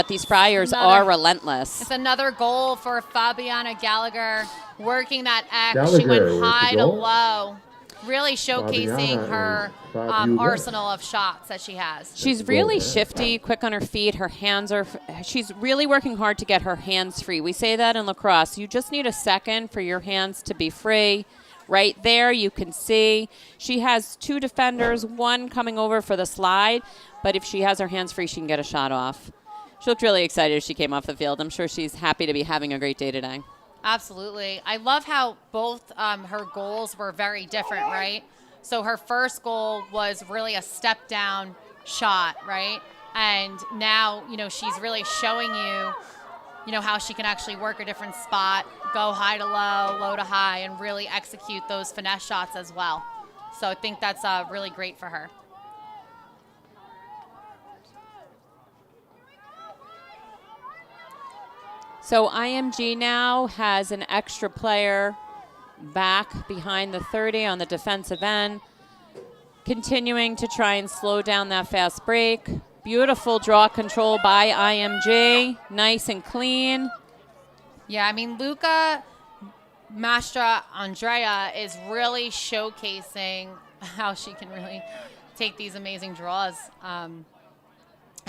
these Friars are relentless. It's another goal for Fabiana Gallagher, working that X. She went Gallagher with high the to goal. low, really showcasing Fabiana her is fabulous. arsenal of shots that she has. She's really shifty, quick on her feet. Her hands are, she's really working hard to get her hands free. We say that in lacrosse. You just need a second for your hands to be free. Right there, you can see she has 2 defenders, one coming over for the slide, but if she has her hands free, she can get a shot off. She looked really excited as she came off the field. I'm sure she's happy to be having a great day today. Absolutely. I love how both her goals were very different, right? So her first goal was really a step down shot, right? And now, she's really showing you, how she can actually work a different spot, go high to low, low to high, and really execute those finesse shots as well. So I think that's really great for her. So IMG now has an extra player back behind the 30 on the defensive end, continuing to try and slow down that fast break. Beautiful draw control by IMG, nice and clean. Yeah, I mean, Luca Mastra Andrea is really showcasing how she can really take these amazing draws. I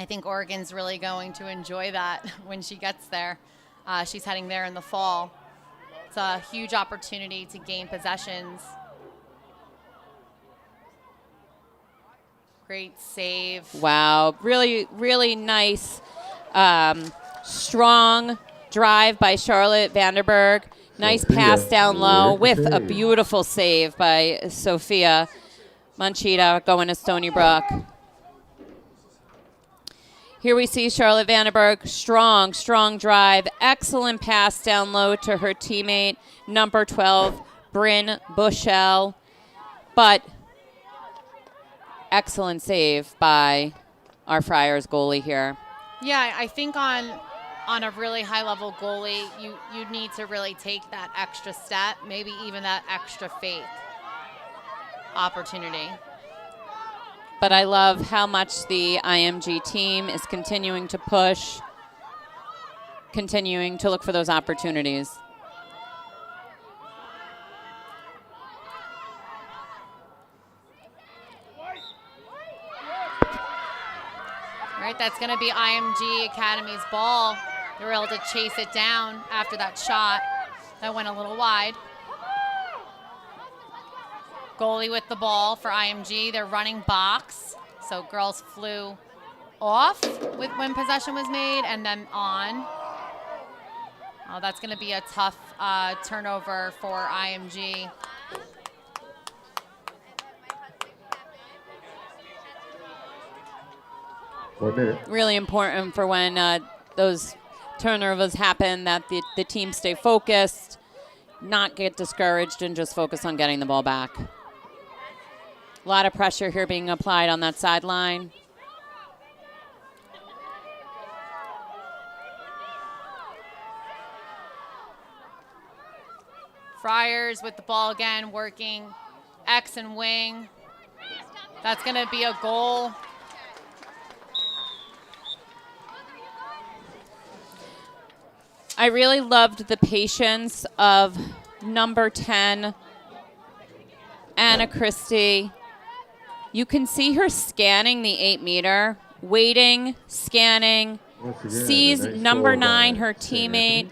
think Oregon's really going to enjoy that when she gets there. She's heading there in the fall. It's a huge opportunity to gain possessions. Great save. Wow, really, really nice, strong drive by Charlotte Vanderberg. Nice pass down low with a beautiful save by Sophia Manchita going to Stony Brook. Here we see Charlotte Vanderberg, strong drive, excellent pass down low to her teammate, number 12, Bryn Bushell. But excellent save by our Friars goalie here. Yeah, I think on a really high-level goalie, you need to really take that extra step, maybe even that extra faith opportunity. But I love how much the IMG team is continuing to push, continuing to look for those opportunities. All right, that's going to be IMG Academy's ball. They were able to chase it down after that shot. That went a little wide. Goalie with the ball for IMG. They're running box. So girls flew off when possession was made and then on. Oh, that's going to be a tough turnover for IMG. Really important for when those turnovers happen that the team stay focused, not get discouraged, and just focus on getting the ball back. A lot of pressure here being applied on that sideline. Friars with the ball again, working X and wing. That's going to be a goal. I really loved the patience of number 10, Anna Christie. You can see her scanning the 8-meter, waiting, scanning, sees number 9, her teammate,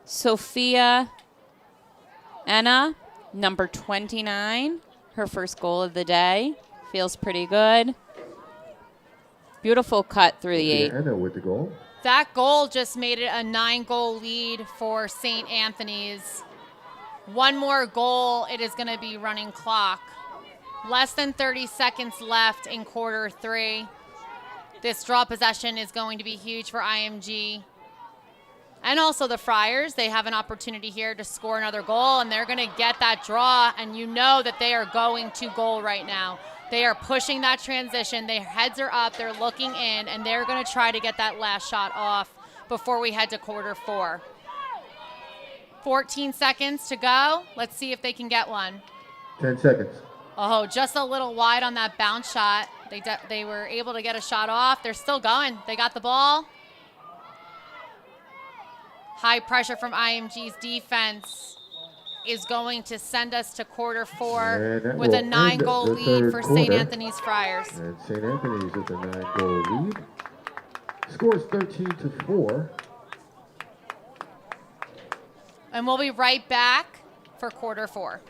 Sophia Anna, number 29, her first goal of the day. Feels pretty good. Beautiful cut through the 8. Anna with the goal. That goal just made it a 9-goal lead for St. Anthony's. One more goal, it is going to be running clock. Less than 30 seconds left in quarter 3. This draw possession is going to be huge for IMG. And also the Friars, they have an opportunity here to score another goal, and they're going to get that draw, and you know that they are going to goal right now. They are pushing that transition. Their heads are up. They're looking in, and they're going to try to get that last shot off before we head to quarter 4. 14 seconds to go. Let's see if they can get one. 10 seconds. Oh, just a little wide on that bounce shot. They were able to get a shot off. They're still going. They got the ball. High pressure from IMG's defense is going to send us to quarter 4 with a 9-goal lead for St. Anthony's Friars. And St. Anthony's with a 9-goal lead. Scores 13-4. And we'll be right back for quarter 4.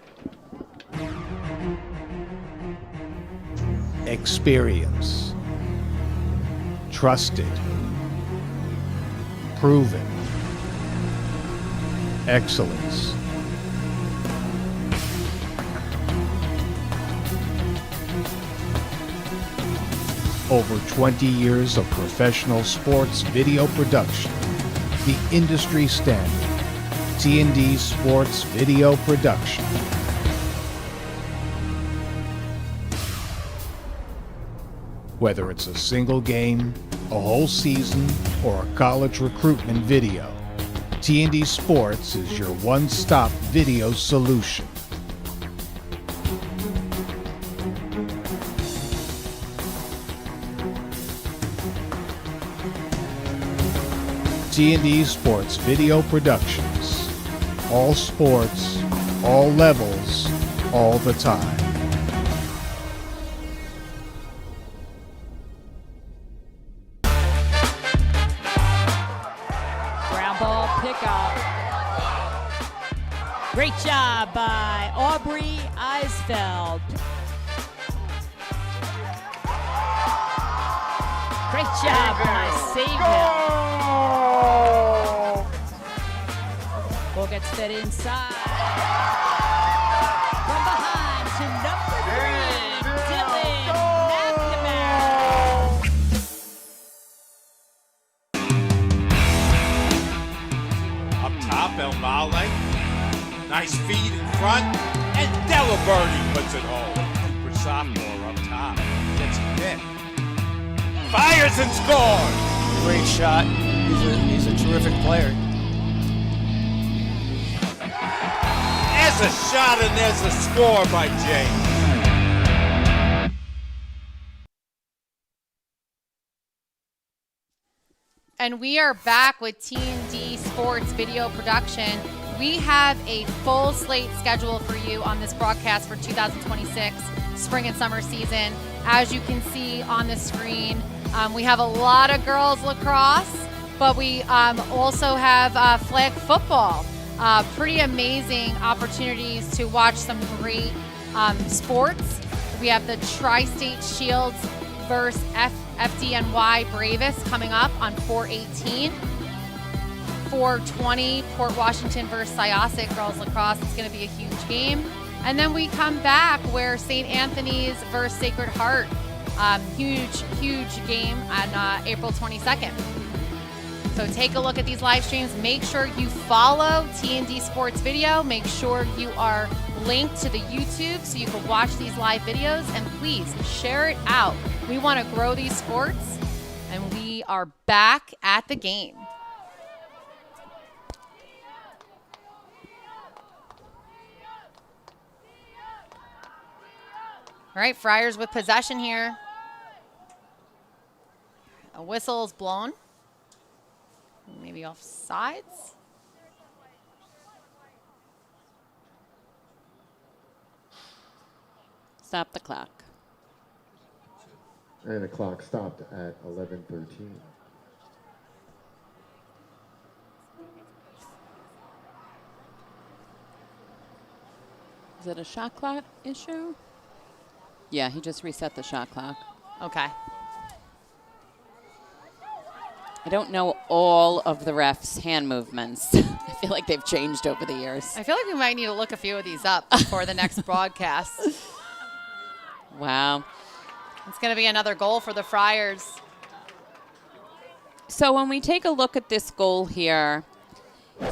Experience. Trusted. Proven. Excellence. Over 20 years of professional sports video production. The industry standard. T&D Sports Video Production. Whether it's a single game, a whole season, or a college recruitment video, T&D Sports is your one-stop video solution. T&D Sports Video Productions. All sports, all levels, all the time. Ground ball pickup. Great job by Aubrey Eisfeld. Great job by Save Ball gets fed inside. From behind to number 3, Dylan McNamara. Up top, El Male. Nice feed in front. And Delaberti puts it home. Cooper sophomore up top. Gets hit. Fires and scores. Great shot. He's a terrific player. There's a shot and there's a score by James. And we are back with T&D Sports Video Production. We have a full slate schedule for you on this broadcast for 2026 spring and summer season. As you can see on the screen, we have a lot of girls lacrosse, but we also have flag football. Pretty amazing opportunities to watch some great sports. We have the Tri-State Shields versus FDNY Bravest coming up on 4/18. 4/20, Port Washington versus Syosset girls lacrosse. It's going to be a huge game. And then we come back where St. Anthony's versus Sacred Heart. Huge game on April 22nd. So take a look at these live streams. Make sure you follow T&D Sports Video. Make sure you are linked to the YouTube so you can watch these live videos. And please share it out. We want to grow these sports. And we are back at the game. All right, Friars with possession here. A whistle is blown. Maybe off sides. Stop the clock. And the clock stopped at 11:13. Is it a shot clock issue? Yeah, he just reset the shot clock. Okay. I don't know all of the refs' hand movements. I feel like they've changed over the years. I feel like we might need to look a few of these up before the next broadcast. Wow. It's going to be another goal for the Friars. So when we take a look at this goal here,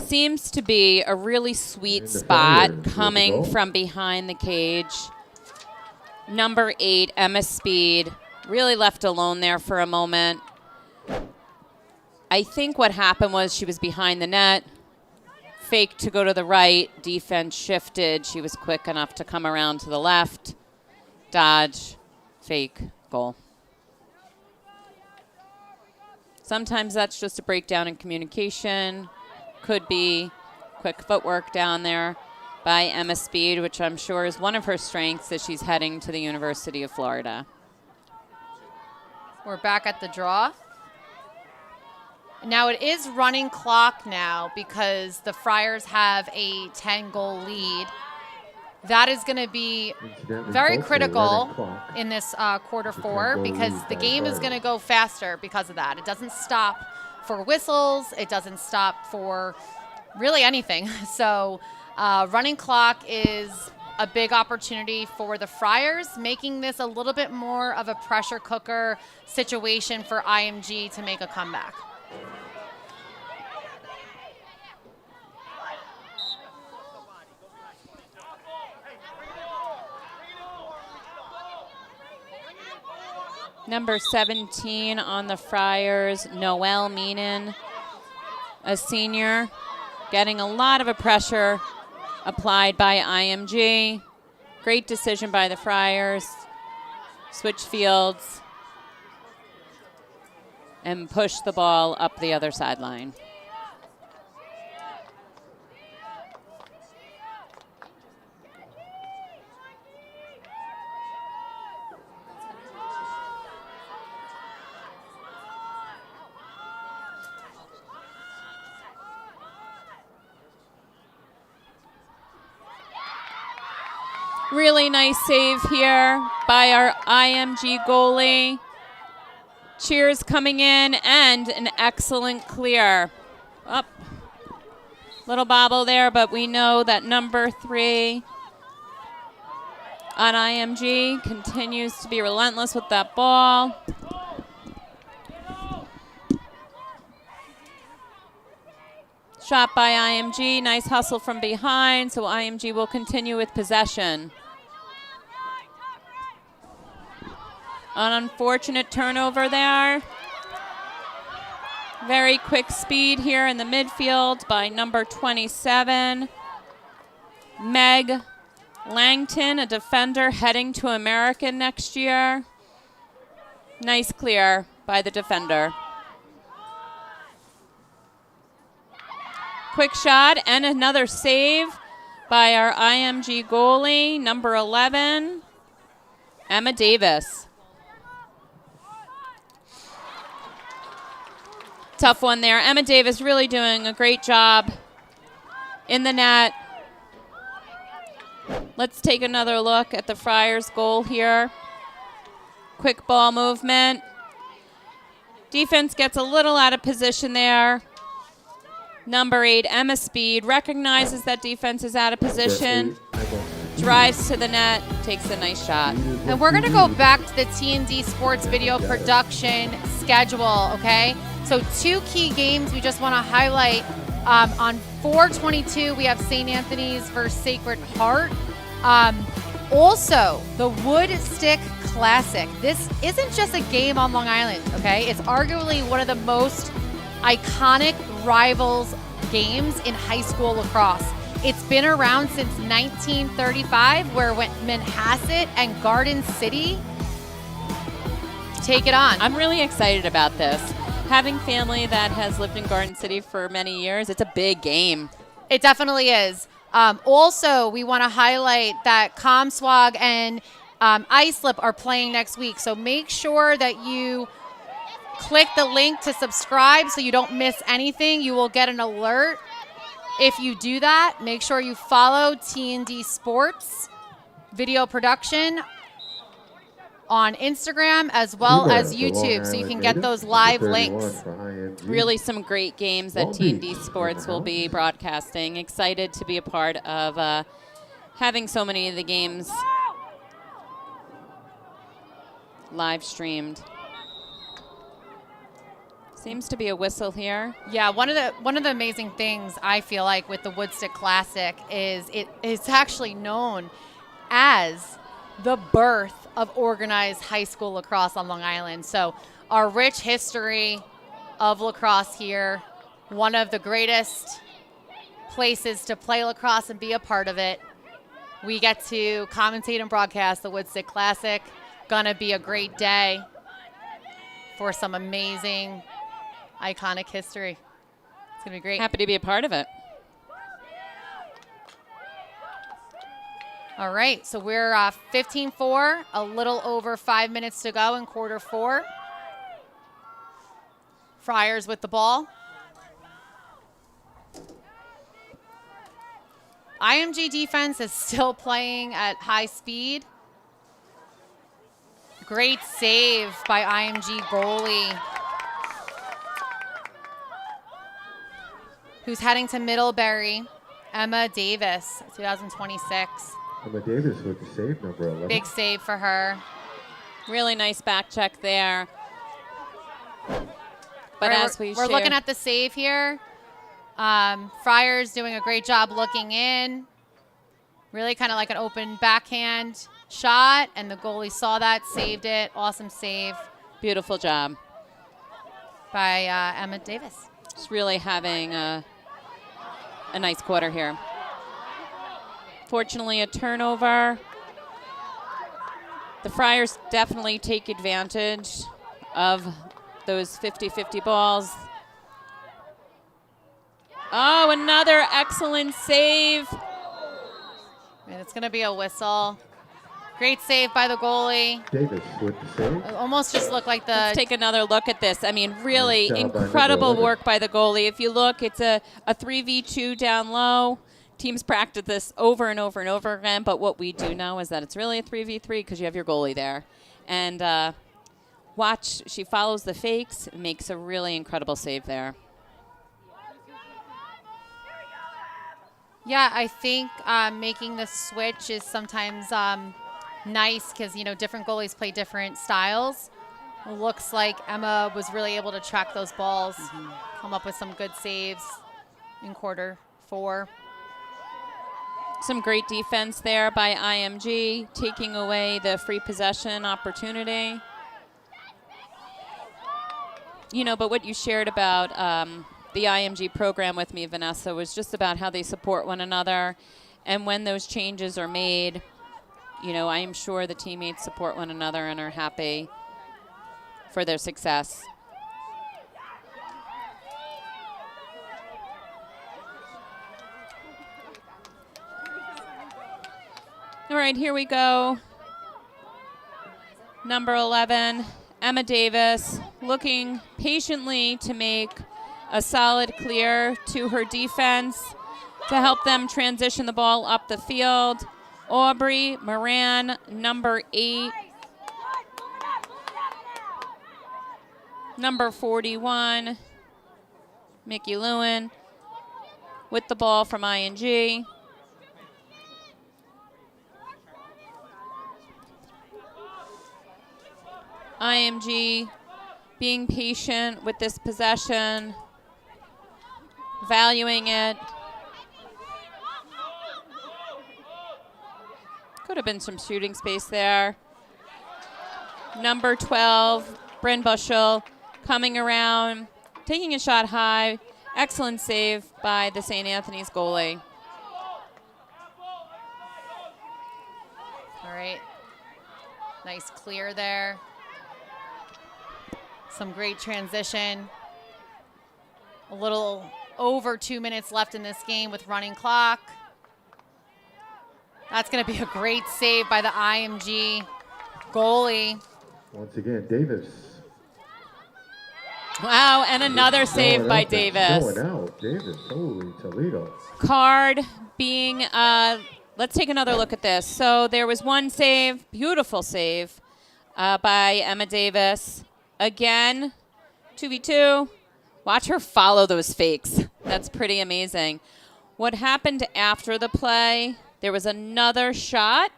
seems to be a really sweet spot coming from behind the cage. Number 8, Emma Speed, really left alone there for a moment. I think what happened was she was behind the net, faked to go to the right, defense shifted. She was quick enough to come around to the left, dodge, fake, goal. Sometimes that's just a breakdown in communication. Could be quick footwork down there by Emma Speed, which I'm sure is one of her strengths as she's heading to the University of Florida. We're back at the draw. Now it is running clock now because the Friars have a 10-goal lead. That is going to be very critical in this quarter 4 because the game is going to go faster because of that. It doesn't stop for whistles. It doesn't stop for really anything. So running clock is a big opportunity for the Friars, making this a little bit more of a pressure cooker situation for IMG to make a comeback. Number 17 on the Friars, Noelle Meenan, a senior, getting a lot of a pressure applied by IMG. Great decision by the Friars. Switch fields and push the ball up the other sideline. Really nice save here by our IMG goalie. Cheers coming in and an excellent clear. Up. Little bobble there, but we know that number 3 on IMG continues to be relentless with that ball. Shot by IMG, nice hustle from behind, so IMG will continue with possession. An unfortunate turnover there. Very quick speed here in the midfield by number 27. Meg Langton, a defender heading to American next year. Nice clear by the defender. Quick shot and another save by our IMG goalie, number 11, Emma Davis. Tough one there. Emma Davis really doing a great job in the net. Let's take another look at the Friars goal here. Quick ball movement. Defense gets a little out of position there. Number 8, Emma Speed, recognizes that defense is out of position, drives to the net, takes a nice shot. And we're going to go back to the T&D Sports video production schedule, okay? So 2 key games we just want to highlight. On 4/22, we have St. Anthony's versus Sacred Heart. Also, the Wood Stick Classic. This isn't just a game on Long Island, okay? It's arguably one of the most iconic rivals games in high school lacrosse. It's been around since 1935, where Manhasset and Garden City take it on. I'm really excited about this. Having family that has lived in Garden City for many years, it's a big game. It definitely is. Also, we want to highlight that Comswag and Islip are playing next week, so make sure that you click the link to subscribe so you don't miss anything. You will get an alert if you do that. Make sure you follow T&D Sports video production on Instagram as well as YouTube, so you can get those live links. Really some great games that T&D Sports will be broadcasting. Excited to be a part of having so many of the games live streamed. Seems to be a whistle here. Yeah, one of the amazing things I feel like with the Woodstick Classic is it's actually known as the birth of organized high school lacrosse on Long Island. So our rich history of lacrosse here, one of the greatest places to play lacrosse and be a part of it. We get to commentate and broadcast the Woodstick Classic. Gonna be a great day for some amazing, iconic history. It's gonna be great. Happy to be a part of it. All right, so we're 15-4, a little over 5 minutes to go in quarter 4. Friars with the ball. IMG defense is still playing at high speed. Great save by IMG goalie, who's heading to Middlebury, Emma Davis, 2026. Emma Davis with the save, number 11. Big save for her. Really nice back check there. But as we're looking at the save here. Friars doing a great job looking in. Really kind of like an open backhand shot, and the goalie saw that, saved it. Awesome save. Beautiful job by Emma Davis. Just really having a nice quarter here. Fortunately, a turnover. The Friars definitely take advantage of those 50-50 balls. Oh, another excellent save. And it's going to be a whistle. Great save by the goalie. Davis with the save. It almost just looked like the... Let's take another look at this. I mean, really incredible work by the goalie. If you look, it's a 3v2 down low. Teams practice this over and over and over again, but what we do know is that it's really a 3v3 because you have your goalie there. And watch, she follows the fakes, makes a really incredible save there. Yeah, I think making the switch is sometimes nice because, you know, different goalies play different styles. It looks like Emma was really able to track those balls, come up with some good saves in quarter 4. Some great defense there by IMG, taking away the free possession opportunity. You know, but what you shared about the IMG program with me, Vanessa, was just about how they support one another. And when those changes are made, you know, I am sure the teammates support one another and are happy for their success. All right, here we go. Number 11, Emma Davis, looking patiently to make a solid clear to her defense to help them transition the ball up the field. Aubrey Moran, number 8. Number 41, Mickey Lewin with the ball from IMG. IMG being patient with this possession, valuing it. Could have been some shooting space there. Number 12, Bryn Bushel, coming around, taking a shot high. Excellent save by the St. Anthony's goalie. All right. Nice clear there. Some great transition. A little over 2 minutes left in this game with running clock. That's going to be a great save by the IMG goalie. Once again, Davis. Wow, and another save by Davis. Going out, Davis. Holy Toledo. Card being, let's take another look at this. So there was one save, beautiful save, by Emma Davis. Again, 2v2. Watch her follow those fakes. That's pretty amazing. What happened after the play, there was another shot.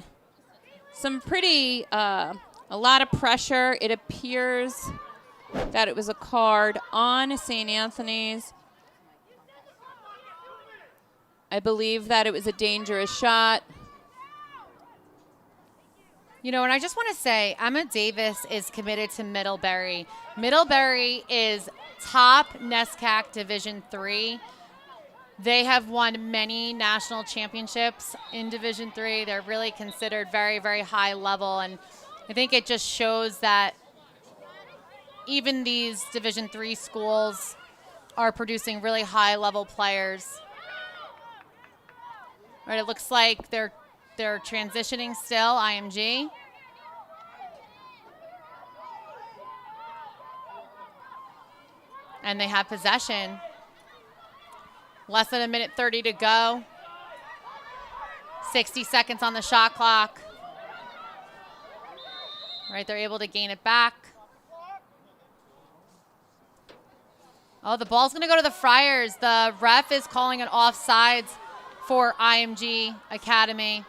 Some pretty, a lot of pressure. It appears that it was a card on St. Anthony's. I believe that it was a dangerous shot. You know, and I just want to say, Emma Davis is committed to Middlebury. Middlebury is top NESCAC Division III. They have won many national championships in Division III. They're really considered very, very high level, and I think it just shows that even these Division III schools are producing really high level players. Right, it looks like they're transitioning still, IMG. And they have possession. Less than 1:30 to go. 60 seconds on the shot clock. Right, they're able to gain it back. Oh, the ball's gonna go to the Friars. The ref is calling it offsides for IMG Academy.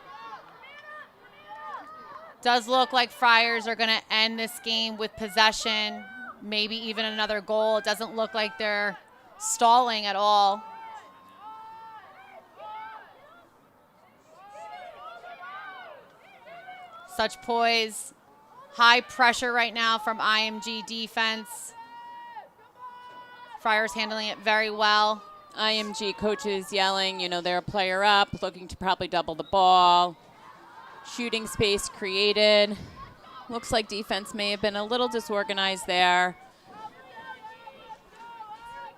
Does look like Friars are going to end this game with possession, maybe even another goal. It doesn't look like they're stalling at all. Such poise. High pressure right now from IMG defense. Friars handling it very well. IMG coaches yelling, you know, they're a player up, looking to probably double the ball. Shooting space created. Looks like defense may have been a little disorganized there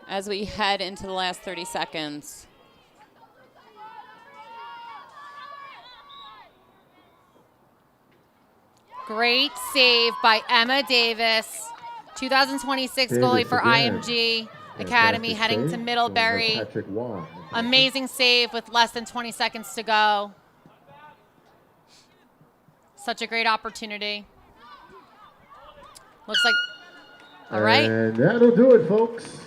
as we head into the last 30 seconds. Great save by Emma Davis. 2026 goalie for IMG Academy heading to Middlebury. Amazing save with less than 20 seconds to go. Such a great opportunity. Looks like, all right. And that'll do it, folks.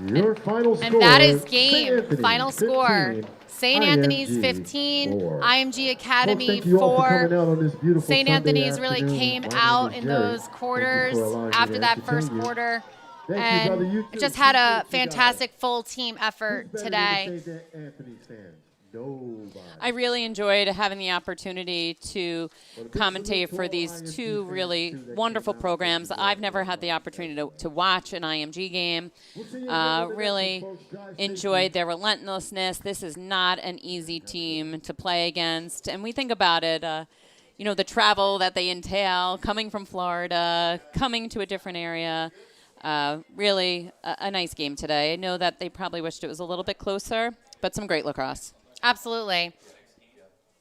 Your final score. And that is game. Anthony, Final score. 15, St. Anthony's IMG 15, 4. IMG Academy Folks, thank you all for 4. coming out on this beautiful St. Sunday Anthony's really afternoon. came My name out is in Jerry. those Thank you quarters for allowing me after to that entertain first you. quarter. Thank you, And brother. You too. just had a Appreciate you guys. fantastic full team effort Who's better today. than St. Anthony fans? Nobody. I really enjoyed having the opportunity to commentate for these two really wonderful programs. I've never had the opportunity to watch an IMG game. Really enjoyed their relentlessness. This is not an easy team to play against. And we think about it, you know, the travel that they entail, coming from Florida, coming to a different area. Really a nice game today. I know that they probably wished it was a little bit closer, but some great lacrosse. Absolutely.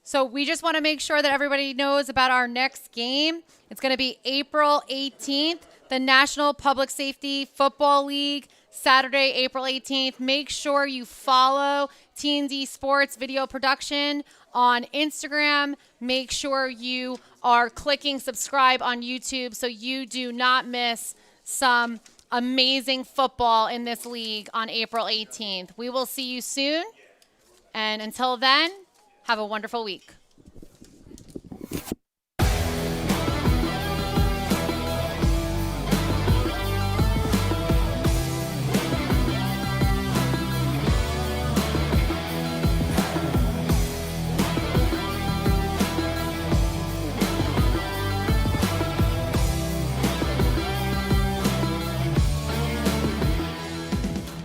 So we just want to make sure that everybody knows about our next game. It's going to be April 18th, the National Public Safety Football League, Saturday, April 18th. Make sure you follow T&D Sports Video Production on Instagram. Make sure you are clicking subscribe on YouTube so you do not miss some amazing football in this league on April 18th. We will see you soon. And until then, have a wonderful week.